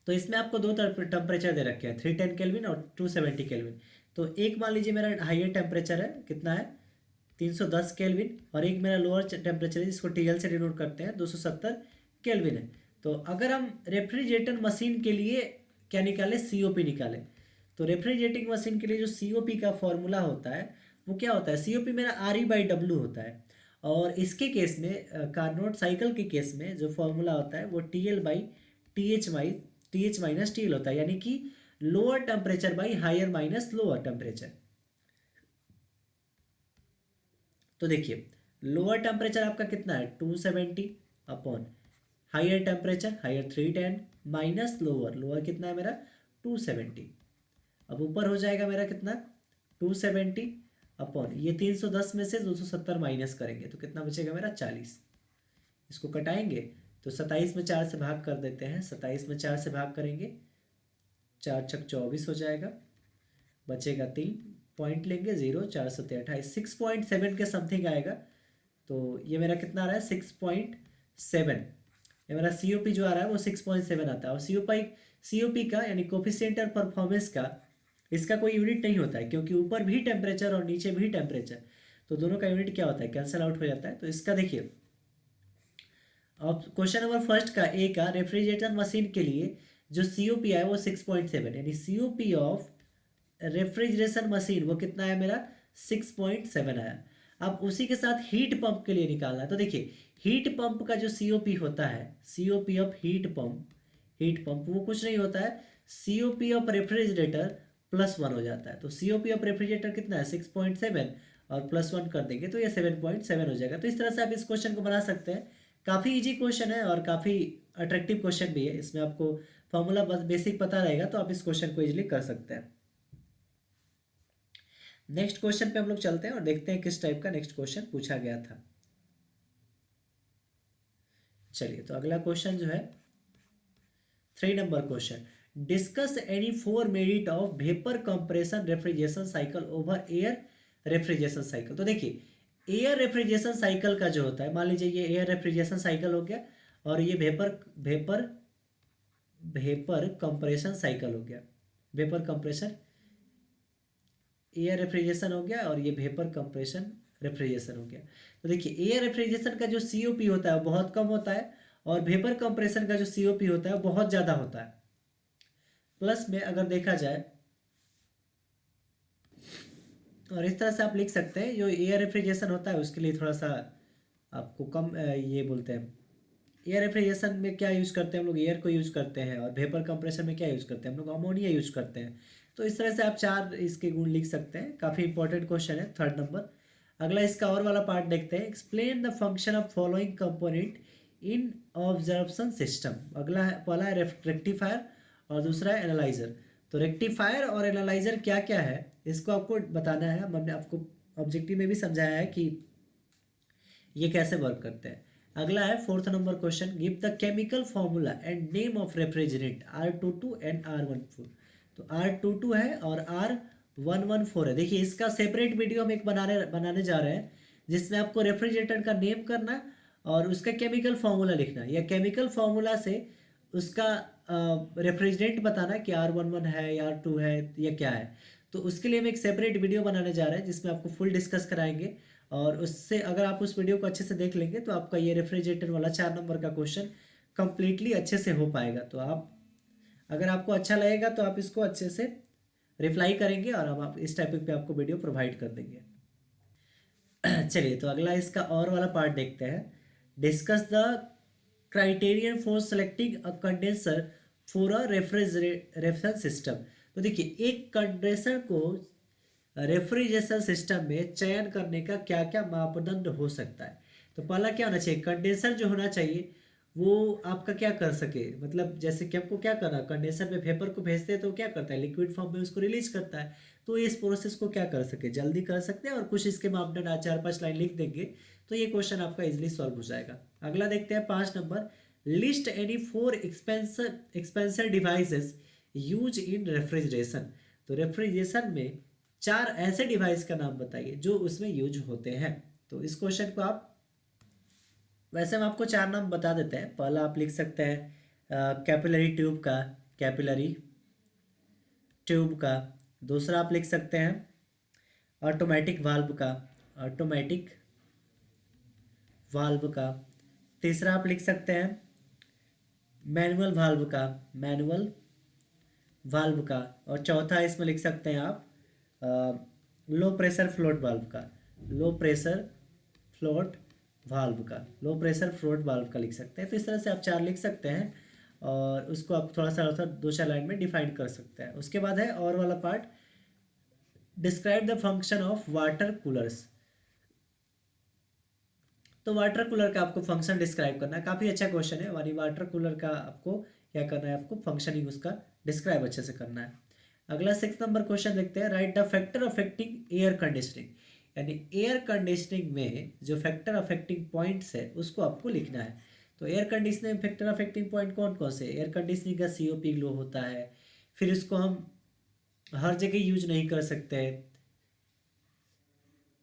तो इसमें आपको दो टेम्परेचर दे रखे हैं, 310 केल्विन और 270 केल्विन। तो एक मान लीजिए मेरा हाइयर टेम्परेचर है, कितना है 310 केल्विन, और एक मेरा लोअर टेम्परेचर है जिसको टीएल से डिनोट करते हैं 270 केल्विन है। तो अगर हम रेफ्रिजरेटर मशीन के लिए क्या निकालें, सीओपी निकालें। तो रेफ्रिजरेटिंग मशीन के लिए जो सीओपी का फॉर्मूला होता है वो क्या होता है, सीओपी मेरा RE/W होता है। और इसके केस में कार्नोट साइकिल के केस में जो फॉर्मूला होता है वो TL/TH माइनस TL होता है, यानी कि lower temperature by higher minus lower temperature. तो देखिए लोअर टेम्परेचर आपका कितना है 270 upon higher temperature higher 310 minus lower, lower कितना है मेरा 270। अब ऊपर हो जाएगा मेरा कितना 270 अपॉन ये 310 में से 270 माइनस करेंगे तो कितना बचेगा मेरा 40। इसको कटाएंगे तो 27 में 4 से भाग कर देते हैं, 27 में 4 से भाग करेंगे 4×6 = 24 हो जाएगा, बचेगा 3 पॉइंट लेंगे 0 4×7 = 28, 6.7 के समथिंग आएगा। तो ये मेरा कितना आ रहा है 6.7। ये मेरा सीओपी जो आ रहा है वो 6.7 आता है। और सीओपी का यानी कोफिशिएंट ऑफ परफॉर्मेंस का इसका कोई यूनिट नहीं होता है, क्योंकि ऊपर भी टेम्परेचर और नीचे भी टेम्परेचर, तो दोनों का यूनिट क्या होता है, कैंसिल आउट हो जाता है। तो इसका देखिए अब क्वेश्चन नंबर फर्स्ट का ए का रेफ्रिजरेटर मशीन के लिए जो सीओपी है वो 6.7, यानी सीओपी ऑफ रेफ्रिजरेशन मशीन वो कितना है मेरा 6.7 आया। अब उसी के साथ हीट पंप के लिए निकालना है। तो देखिए हीट पंप का जो सीओपी होता है, सीओपी ऑफ हीट पंप वो कुछ नहीं होता है, सीओपी ऑफ रेफ्रिजरेटर +1 हो जाता है। तो सीओपी ऑफ रेफ्रिजरेटर कितना है 6.7 और +1 कर देंगे तो ये 7.7 हो जाएगा। तो इस तरह से आप इस क्वेश्चन को बना सकते हैं। काफ़ी इजी क्वेश्चन है और काफ़ी अट्रैक्टिव क्वेश्चन भी है। इसमें आपको फॉर्मूला बस बेसिक पता रहेगा तो आप इस क्वेश्चन को इजीली कर सकते हैं। नेक्स्ट क्वेश्चन पे हम लोग चलते हैं और देखते हैं किस टाइप का नेक्स्ट क्वेश्चन पूछा गया था। चलिए तो अगला क्वेश्चन जो है 3 number question, discuss any 4 merit of vapour compression refrigeration cycle over air refrigeration cycle. तो देखिए एयर रेफ्रिजरेशन साइकिल का जो होता है, मान लीजिए ये एयर रेफ्रिजरेशन साइकिल हो गया और ये वेपर कंप्रेशन साइकिल हो गया, वेपर कंप्रेशन एयर रेफ्रिजरेशन हो गया और ये वेपर कंप्रेशन रेफ्रिजरेशन हो गया। तो देखिए एयर रेफ्रिजरेशन का जो सीओपी होता है वो बहुत कम होता है, और वेपर कंप्रेशन का जो सीओपी होता है वो बहुत ज़्यादा होता है। प्लस में अगर देखा जाए, और इस तरह से आप लिख सकते हैं, जो एयर रेफ्रिजरेशन होता है उसके लिए थोड़ा सा आपको कम ये बोलते हैं, एयर रेफ्रिजरेशन में क्या यूज़ करते हैं हम लोग, एयर को यूज़ करते हैं, और वेपर कंप्रेशन में क्या यूज़ करते हैं हम लोग, अमोनिया यूज़ करते हैं। तो इस तरह से आप चार इसके गुण लिख सकते हैं। काफ़ी इंपॉर्टेंट क्वेश्चन है, 3 नंबर। अगला इसका और वाला पार्ट देखते हैं, explain the function of following component in observation system. अगला है, पहला है रेक्टिफायर और दूसरा है एनालाइजर। तो रेक्टिफायर और एनालाइजर क्या क्या है इसको आपको बताना है। हमने आपको ऑब्जेक्टिव में भी समझाया है कि ये कैसे वर्क करते हैं। अगला है 4th number question, give the chemical formula and name of refrigerant R22 and R14। तो R22 है और R114 है। देखिए इसका सेपरेट वीडियो हम एक बनाने जा रहे हैं, जिसमें आपको रेफ्रिजरेटर का नेम करना और उसका केमिकल फार्मूला लिखना, या केमिकल फार्मूला से उसका रेफ्रिजरेंट बताना कि R11 है या R2 है या क्या है। तो उसके लिए हम एक सेपरेट वीडियो बनाने जा रहे हैं, जिसमें आपको फुल डिस्कस कराएंगे, और उससे अगर आप उस वीडियो को अच्छे से देख लेंगे तो आपका ये रेफ्रिजरेटर वाला 4 नंबर का क्वेश्चन कंप्लीटली अच्छे से हो पाएगा। तो आप, अगर आपको अच्छा लगेगा तो आप इसको अच्छे से रिप्लाई करेंगे, और हम आप इस टॉपिक पे आपको वीडियो प्रोवाइड कर देंगे। चलिए तो अगला इसका और वाला पार्ट देखते हैं, discuss the criterion for selecting a condenser for a refrigeration system. तो देखिए एक कंडेंसर को रेफ्रिजरेशन सिस्टम में चयन करने का क्या क्या मापदंड हो सकता है। तो पहला क्या होना चाहिए, कंडेंसर जो होना चाहिए वो आपका क्या कर सके, मतलब जैसे कि हमको क्या करना, कंडेंसर में वेपर को भेजते हैं तो क्या करता है, लिक्विड फॉर्म में उसको रिलीज करता है। तो इस प्रोसेस को क्या कर सके, जल्दी कर सकते हैं, और कुछ इसके मापदंड आज 4-5 लाइन लिख देंगे तो ये क्वेश्चन आपका इजिली सॉल्व हो जाएगा। अगला देखते हैं 5 number, list any 4 एक्सपेंसर devices use in refrigeration. तो रेफ्रिजरेशन में 4 ऐसे डिवाइस का नाम बताइए जो उसमें यूज होते हैं। तो इस क्वेश्चन को आप, वैसे हम आपको 4 नाम बता देते हैं। पहला आप लिख सकते हैं कैपिलरी ट्यूब का, कैपिलरी ट्यूब का। दूसरा आप लिख सकते हैं ऑटोमेटिक वाल्व का, ऑटोमेटिक वाल्व का। तीसरा आप लिख सकते हैं मैनुअल वाल्व का, मैनुअल वाल्व का। और चौथा इसमें लिख सकते हैं आप लो प्रेशर फ्लोट वाल्व का, लो प्रेशर फ्लोट वाल्व का, लो प्रेशर फ्लोट वाल्व का लिख सकते हैं। तो इस तरह से आप 4 लिख सकते हैं, और उसको आप थोड़ा सा 2-4 लाइन में डिफाइन कर सकते हैं। उसके बाद है और वाला part, describe the function of water coolers. तो वाटर कूलर का आपको फंक्शन डिस्क्राइब करना है। काफ़ी अच्छा क्वेश्चन है, यानी वाटर कूलर का आपको क्या करना है, आपको फंक्शनिंग उसका डिस्क्राइब अच्छे से करना है। अगला 6 नंबर क्वेश्चन देखते हैं, right the factor affecting air conditioning. यानी एयर कंडीशनिंग में जो फैक्टर अफेक्टिंग पॉइंट्स है उसको आपको लिखना है। तो air conditioning factor affecting point कौन कौन से, एयर कंडीशनिंग का सीओपी लो होता है, फिर इसको हम हर जगह यूज नहीं कर सकते,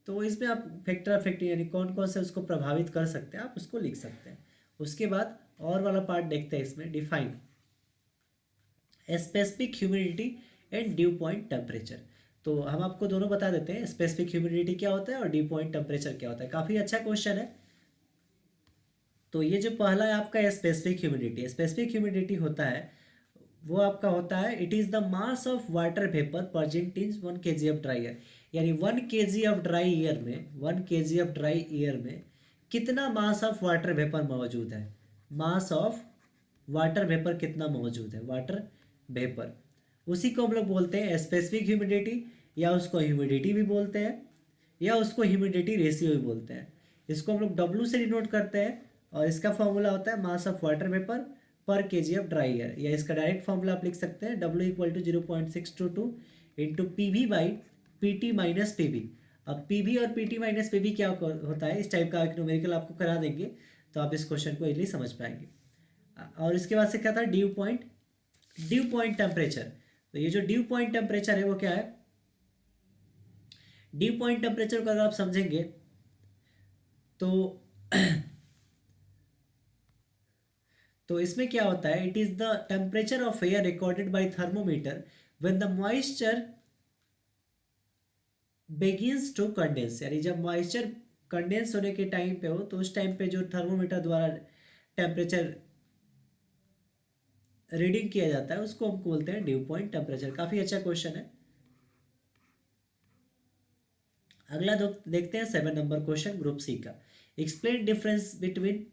तो इसमें आप फैक्टर अफेक्टिव यानी कौन कौन से उसको प्रभावित कर सकते हैं आप उसको लिख सकते हैं। उसके बाद और वाला पार्ट देखते हैं, इसमें define specific humidity and due point temperature. तो हम आपको दोनों बता देते हैं, स्पेसिफिक ह्यूमिडिटी क्या होता है और ड्यू पॉइंट टेम्परेचर क्या होता है। काफ़ी अच्छा क्वेश्चन है। तो ये जो पहला है आपका स्पेसिफिक ह्यूमिडिटी, स्पेसिफिक ह्यूमिडिटी होता है, वो आपका होता है it is the mass of water vapour present in 1 kg of dry air. यानी 1 kg ऑफ ड्राई एयर में, 1 kg ऑफ ड्राई एयर में कितना मास ऑफ वाटर वेपर मौजूद है, मास ऑफ वाटर वेपर कितना मौजूद है, वाटर वेपर। उसी को हम लोग बोलते हैं स्पेसिफिक ह्यूमिडिटी, या उसको ह्यूमिडिटी भी बोलते हैं, या उसको ह्यूमिडिटी रेशियो भी बोलते हैं। इसको हम लोग डब्ल्यू से डिनोट करते हैं, और इसका फॉर्मूला होता है mass of water vapour per KG of dry air, या इसका डायरेक्ट फॉर्मूला आप लिख सकते हैं W equal to 0.622 into PV by PT minus PV। अब PV और PT माइनस PV क्या होता है, इस टाइप का एक न्यूमेरिकल आपको करा देंगे तो आप इस क्वेश्चन को इजीली समझ पाएंगे। और इसके बाद से क्या था, due point, due point temperature. तो ये जो ड्यू पॉइंट टेम्परेचर है वो क्या है, ड्यू पॉइंट टेम्परेचर को अगर आप समझेंगे तो तो इसमें क्या होता है, it is the temperature of air recorded by thermometer when the moisture begins to condense, यानी जब मॉइस्चर कंडेंस होने के टाइम पे हो तो उस टाइम पे जो थर्मोमीटर द्वारा टेम्परेचर रीडिंग किया जाता है उसको हम बोलते हैं ड्यू पॉइंट टेम्परेचर। काफ़ी अच्छा क्वेश्चन है। अगला देखते हैं 7 नंबर क्वेश्चन ग्रुप सी का। Explain difference between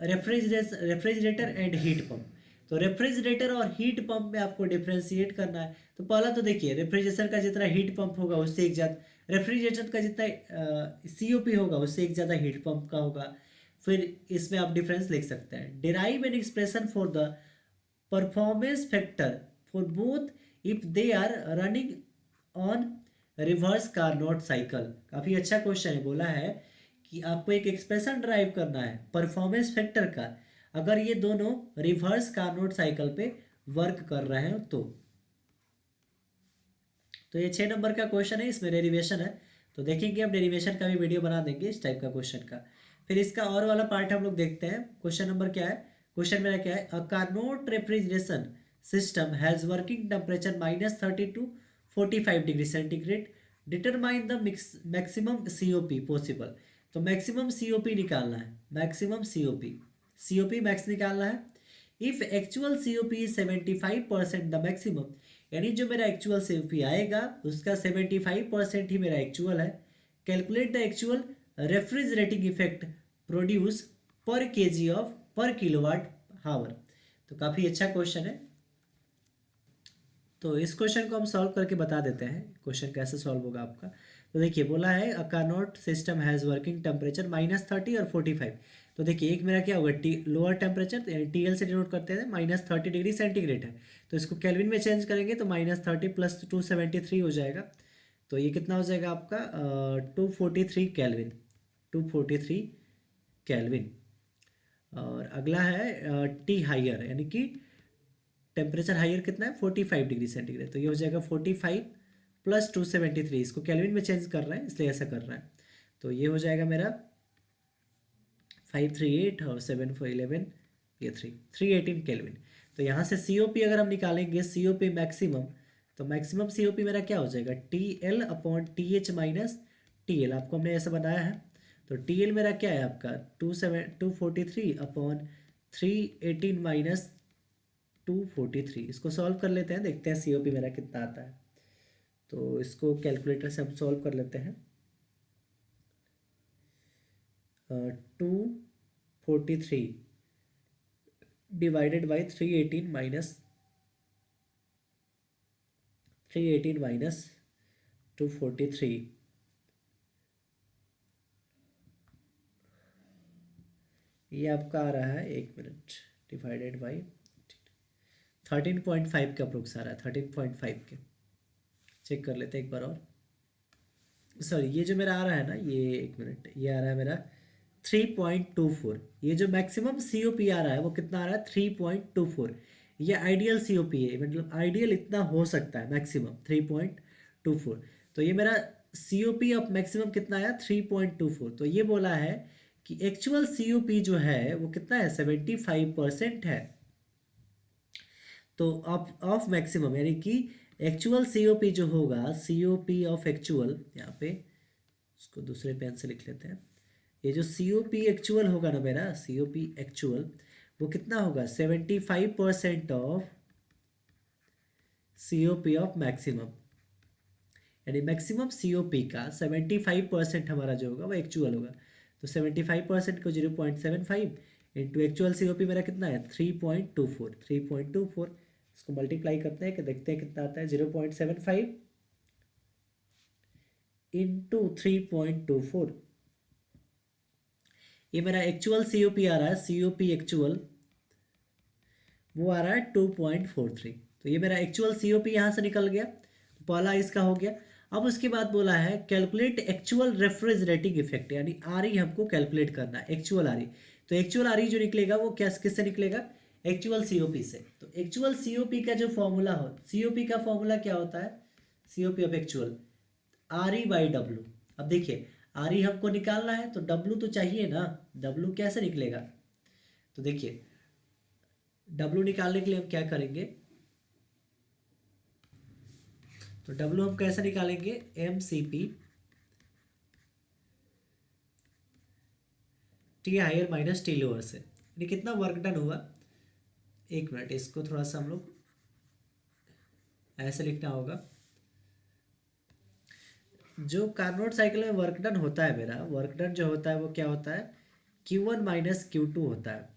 refrigerator and heat pump. तो रेफ्रिजरेटर और हीट पंप में आपको डिफ्रेंशिएट करना है। तो पहला तो देखिए, रेफ्रिजरेशन का जितना हीट पंप होगा उससे एक ज़्यादा रेफ्रिजरेशन का जितना सीओपी होगा उससे एक ज़्यादा हीट पंप का होगा। फिर इसमें आप डिफरेंस लिख सकते हैं। Derive an expression for the performance factor for both if they are running on reverse Carnot cycle. काफ़ी अच्छा क्वेश्चन है। बोला है कि आपको एक एक्सप्रेशन ड्राइव करना है परफॉर्मेंस फैक्टर का अगर ये दोनों रिवर्स कार्नोट साइकिल पे वर्क कर रहे हैं तो ये 6 नंबर का क्वेश्चन है। इसमें डेरिवेशन है तो देखेंगे, हम डेरिवेशन का भी वीडियो बना देंगे इस टाइप का क्वेश्चन का। फिर इसका और वाला पार्ट हम लोग देखते हैं। क्वेश्चन नंबर क्या है? क्वेश्चन मेरा क्या है? A Carnot refrigeration system has working temperature -30 to 45 degree centigrade. Determine the maximum COP possible. तो मैक्सिमम सीओपी निकालना है। मैक्सिमम सीओपी मैक्स निकालना है। If actual COP is 75% the maximum, यानी जो मेरा एक्चुअल सीओपी आएगा उसका 75% ही मेरा एक्चुअल है। Calculate the actual refrigerating effect produce पर केजी ऑफ पर किलोवाट हावर। तो काफ़ी अच्छा क्वेश्चन है। तो इस क्वेश्चन को हम सॉल्व करके बता देते हैं क्वेश्चन कैसे सॉल्व होगा आपका। तो देखिए, बोला है a Carnot system has working temperature -30 और 45। तो देखिए, एक मेरा क्या होगा, लोअर टेम्परेचर यानी TL से डिनोट करते हैं, -30 डिग्री सेंटीग्रेड है। तो इसको केल्विन में चेंज करेंगे तो -30 + 273 हो जाएगा। तो ये कितना हो जाएगा आपका 243 केल्विन। 243 केल्विन। और अगला है टी हायर, यानी कि टेम्परेचर हायर कितना है 45 डिग्री सेंटीग्रेड। तो ये हो जाएगा 45 + 273। इसको केल्विन में चेंज कर रहे हैं इसलिए ऐसा कर रहा है। तो ये हो जाएगा मेरा 538 और 7 4 11, ये 318 केल्विन। तो यहाँ से COP अगर हम निकालेंगे COP मैक्सिमम, तो मैक्सिमम COP मेरा क्या हो जाएगा TL/TH - TL। आपको हमने ऐसा बनाया है। तो TL मेरा क्या है आपका 243/318 - 243। इसको सॉल्व कर लेते हैं, देखते हैं COP मेरा कितना आता है। तो इसको कैलकुलेटर से हम सॉल्व कर लेते हैं। 243 डिवाइडेड बाई 318 - 243, ये आपका आ रहा है, 1 मिनट, डिवाइडेड बाई 13.5 के अप्रोक्स आ रहा है, 13.5 के। चेक कर लेते हैं एक बार और। सॉरी, ये जो मेरा आ रहा है ना, ये 1 मिनट, ये आ रहा है मेरा 3.24। ये जो मैक्सिमम COP आ रहा है वो कितना आ रहा है 3.24। ये आइडियल COP है, मतलब आइडियल इतना हो सकता है मैक्सिमम 3.24। तो ये मेरा COP ऑफ मैक्सिमम कितना आया 3.24। तो ये बोला है कि एक्चुअल COP जो है वो कितना है 75% है। तो ऑफ मैक्सिमम, यानी कि एक्चुअल COP जो होगा, COP ऑफ एक्चुअल, यहाँ पे उसको दूसरे पेन से लिख लेते हैं। ये जो COP एक्चुअल होगा ना मेरा, COP एक्चुअल वो कितना होगा 75% ऑफ COP ऑफ मैक्सिमम, यानी मैक्सिमम COP का 75% हमारा जो होगा वो एक्चुअल होगा। तो 75% को 0.75 इंटू एक्चुअल COP मेरा कितना है 3.24। इसको मल्टीप्लाई करते हैं कि देखते हैं कितना आता है। 0.75 इंटू 3.24, ये मेरा एक्चुअल COP आ रहा है। COP एक्चुअल वो आ रहा है 2.43। तो ये मेरा एक्चुअल COP यहाँ से निकल गया, तो पहला इसका हो गया। अब उसके बाद बोला है कैलकुलेट एक्चुअल रेफ्रिजरेटिंग इफेक्ट, यानी RE हमको कैलकुलेट करना है, एक्चुअल RE। तो एक्चुअल RE जो निकलेगा वो क्या किससे निकलेगा, एक्चुअल COP से। तो एक्चुअल COP का जो फॉर्मूला हो, COP का फॉर्मूला क्या होता है, COP ऑफ एक्चुअल RE/W। अब देखिए, RE हमको निकालना है तो W तो चाहिए ना, W कैसे निकलेगा। तो देखिए, W निकालने के लिए हम क्या करेंगे, तो डब्ल्यू हम कैसे निकालेंगे, M C P T higher minus T lower से, यानी कितना वर्क डन हुआ। एक मिनट, इसको थोड़ा सा हम लोग ऐसे लिखना होगा। जो कार्नोट साइकिल में वर्क डन होता है, मेरा वर्क डन जो होता है वो क्या होता है, Q1 माइनस Q2 होता है।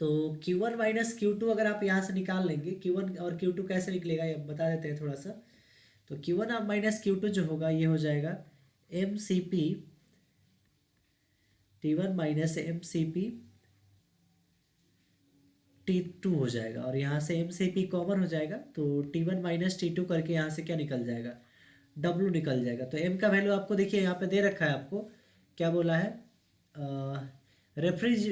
तो Q1 माइनस Q2 अगर आप यहाँ से निकाल लेंगे, Q1 और Q2 कैसे निकलेगा ये बता देते हैं थोड़ा सा। तो Q1 माइनस Q2 जो होगा ये हो जाएगा M C P T1 minus M C P T2 हो जाएगा, और यहाँ से एम सी पी कॉमन हो जाएगा, तो T1 माइनस T2 करके यहाँ से क्या निकल जाएगा, W निकल जाएगा। तो M का वैल्यू आपको देखिए यहाँ पे दे रखा है, आपको क्या बोला है, रेफ्रिज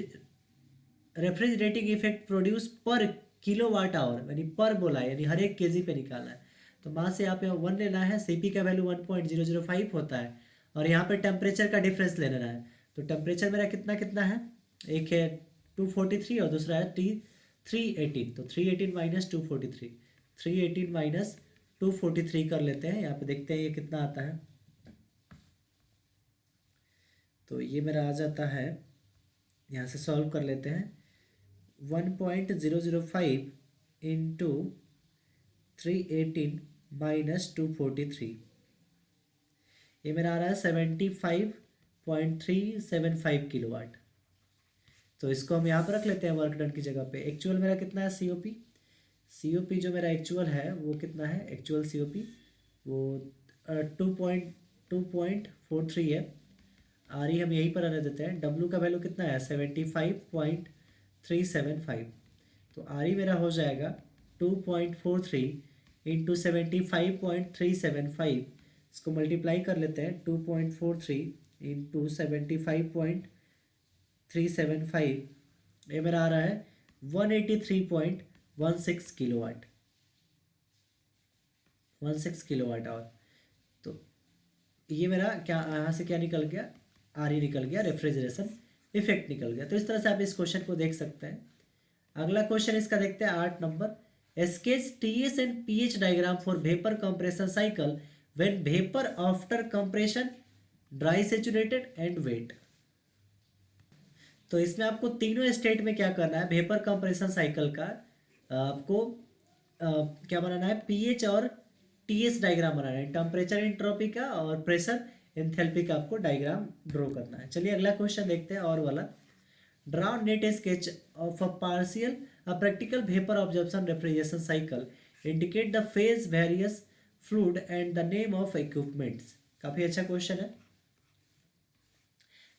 रेफ्रिजरेटिंग इफेक्ट प्रोड्यूस पर किलो वाट आवर, यानी पर बोला है, यानी हर एक केजी पे निकालना है। तो वहाँ से यहाँ पे 1 लेना है, सीपी का वैल्यू 1.005 होता है, और यहाँ पे टेम्परेचर का डिफरेंस ले लेना है। तो टेम्परेचर मेरा कितना कितना है, एक है 243 और दूसरा है 318, तो 318 माइनस 243, 318 माइनस 243 कर लेते हैं, यहाँ पे देखते हैं ये कितना आता है। तो ये मेरा आ जाता है, यहाँ से सॉल्व कर लेते हैं, 1.005 इंटू 318 माइनस 243, ये मेरा आ रहा है 75.375 किलोवाट। तो इसको हम यहाँ पर रख लेते हैं वर्क डन की जगह पे। एक्चुअल मेरा कितना है सी ओ पी जो मेरा एक्चुअल है वो कितना है, एक्चुअल सी ओ पी वो 2.43 है। आर ई हम यहीं पर रहने देते हैं। डब्ल्यू का वैल्यू कितना है, 75.375। तो आर ई मेरा हो जाएगा 2.43 इंटू 75.375, इसको मल्टीप्लाई कर लेते हैं, 2.43 इंटू 75.375, ये मेरा आ रहा है 183.16 किलोवाट, 16 किलोवाट आवर। तो ये मेरा क्या यहाँ से क्या निकल गया, आर ई निकल गया, रेफ्रिजरेशन इफेक्ट निकल गया। तो इस तरह से आप इस क्वेश्चन को देख सकते हैं। अगला क्वेश्चन इसका देखते हैं 8 number, sketch TS and PH diagram for vapour compression cycle when vapour after compression, dry saturated and wet. तो इसमें आपको तीनों स्टेट में क्या करना है, वेपर कंप्रेशन साइकिल का आपको क्या बनाना है, पीएच और टीएस डायग्राम बनाना है, टेम्परेचर एंट्रोपी का और प्रेशर एंथैल्पी का आपको डायग्राम ड्रॉ करना है। चलिए अगला क्वेश्चन देखते हैं, और वाला, draw neat sketch of a partial a practical vapour absorption refrigeration cycle, indicate the phase various fluid and the name of equipments. काफी अच्छा क्वेश्चन है।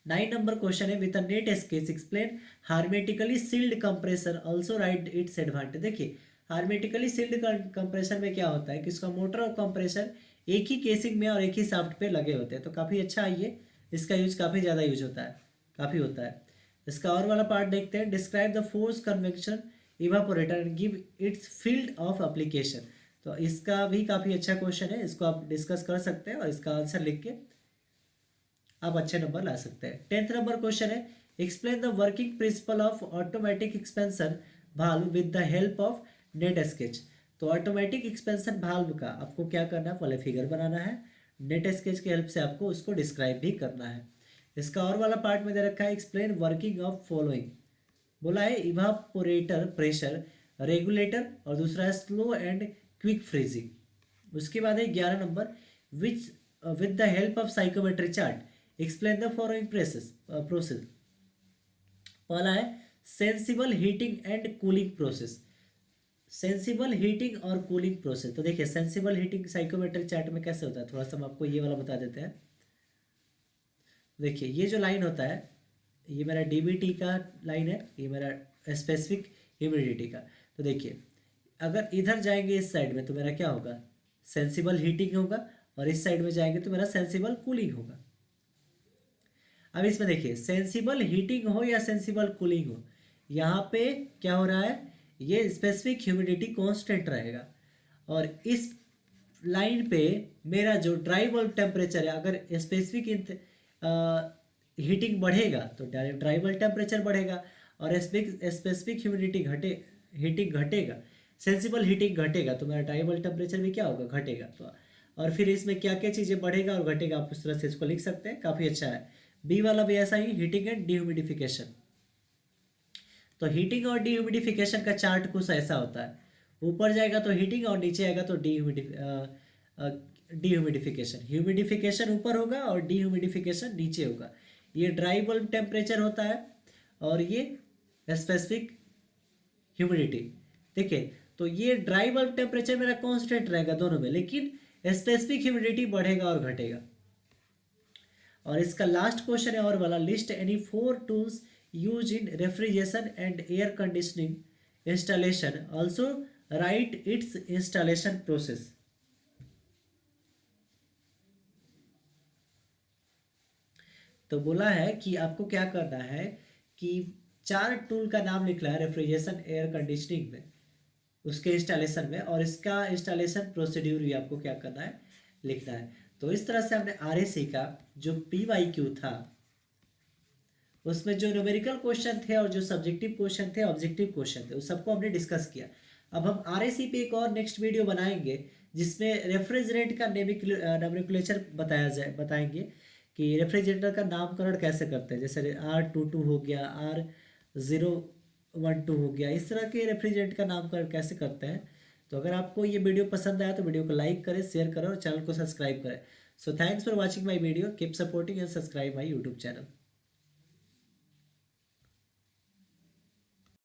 9 नंबर क्वेश्चन है, with a neat sketch explain hermetically sealed compressor also write its advantage. देखिए hermetically sealed compressor में क्या होता है कि इसका मोटर और कंप्रेसर एक ही केसिंग में और एक ही शाफ्ट पे लगे होते हैं। तो काफ़ी अच्छा है ये, इसका यूज काफ़ी ज़्यादा यूज होता है, काफ़ी होता है। इसका और वाला पार्ट देखते हैं, describe the force convection evaporator and give its field of application. तो इसका भी काफ़ी अच्छा क्वेश्चन है, इसको आप डिस्कस कर सकते हैं और इसका आंसर लिख के आप अच्छे नंबर ला सकते हैं। 10th नंबर क्वेश्चन है, explain the working principle of automatic expansion valve with the help of net sketch. तो ऑटोमेटिक एक्सपेंशन भाल्व का आपको क्या करना है, पहले फिगर बनाना है, नेट स्केच की हेल्प से आपको उसको डिस्क्राइब भी करना है। इसका और वाला पार्ट में दे रखा है, एक्सप्लेन वर्किंग ऑफ फॉलोइंग, बोला है इवापोरेटर प्रेशर रेगुलेटर, और दूसरा है स्लो एंड क्विक फ्रीजिंग। उसके बाद है 11 number, which with the help of psychometry chart explain the following process. पहला है sensible heating and cooling process, sensible heating और कूलिंग प्रोसेस। तो देखिए सेंसिबल हीटिंग साइकोमेट्रिक चार्ट में कैसे होता है, थोड़ा सा हम आपको ये वाला बता देते हैं। देखिए ये जो लाइन होता है, ये मेरा डीबीटी का लाइन है, ये मेरा स्पेसिफिक ह्यूमिडिटी का। तो देखिए अगर इधर जाएंगे इस साइड में तो मेरा क्या होगा, सेंसिबल हीटिंग होगा, और इस साइड में जाएंगे तो मेरा सेंसिबल कूलिंग होगा। अब इसमें देखिए सेंसिबल हीटिंग हो या सेंसिबल कूलिंग हो, यहाँ पे क्या हो रहा है, ये स्पेसिफिक ह्यूमिडिटी कांस्टेंट रहेगा, और इस लाइन पे मेरा जो ड्राई बल्ब टेम्परेचर है, अगर स्पेसिफिक हीटिंग बढ़ेगा तो ड्राई बल्ब टेम्परेचर बढ़ेगा, और स्पेसिफिक ह्यूमिडिटी हीटिंग घटेगा सेंसिबल हीटिंग घटेगा तो मेरा ड्राई बल्ब टेम्परेचर भी क्या होगा, घटेगा। तो और फिर इसमें क्या क्या चीज़ें बढ़ेगा और घटेगा, आप उस तरह से इसको लिख सकते हैं, काफ़ी अच्छा है। बी वाला भी ऐसा ही, हीटिंग एंड डिह्यूमिडिफिकेशन। तो हीटिंग और डिह्यूमिडिफिकेशन का चार्ट कुछ ऐसा होता है, ऊपर जाएगा तो हीटिंग और नीचे आएगा तो डिह्यूमिडिफिकेशन। ह्यूमिडिफिकेशन ऊपर होगा और डिह्यूमिडिफिकेशन नीचे होगा। ये ड्राई बल्ब टेम्परेचर होता है और ये स्पेसिफिक ह्यूमिडिटी। देखिए, तो ये ड्राई बल्ब टेम्परेचर मेरा कांस्टेंट रहेगा दोनों में, लेकिन स्पेसिफिक ह्यूमिडिटी बढ़ेगा और घटेगा। और इसका लास्ट क्वेश्चन है और वाला, list any 4 tools use in refrigeration and air conditioning installation, also right it's installation process. तो बोला है कि आपको क्या करना है कि 4 टूल का नाम लिखना है रेफ्रिजरेशन एयर कंडीशनिंग में, उसके इंस्टॉलेशन में, और इसका इंस्टॉलेशन प्रोसीड्यूर भी आपको क्या करना है, लिखना है। तो इस तरह से हमने आरएसी का जो PYQ था उसमें जो न्यूमेरिकल क्वेश्चन थे और जो सब्जेक्टिव क्वेश्चन थे, ऑब्जेक्टिव क्वेश्चन थे, उस सबको हमने डिस्कस किया। अब हम आरएसी पे एक और नेक्स्ट वीडियो बनाएंगे जिसमें रेफ्रिजरेंट का नोमेनक्लेचर बताएंगे कि रेफ्रिजरेटर का नामकरण कैसे करते हैं, जैसे R22 हो गया, R012 हो गया, इस तरह के रेफ्रिजरेंट का नामकरण कैसे करते हैं। तो अगर आपको ये वीडियो पसंद आया तो वीडियो को लाइक करें, शेयर करें और चैनल को सब्सक्राइब करें। So thanks for watching my video, keep supporting and subscribe my YouTube channel.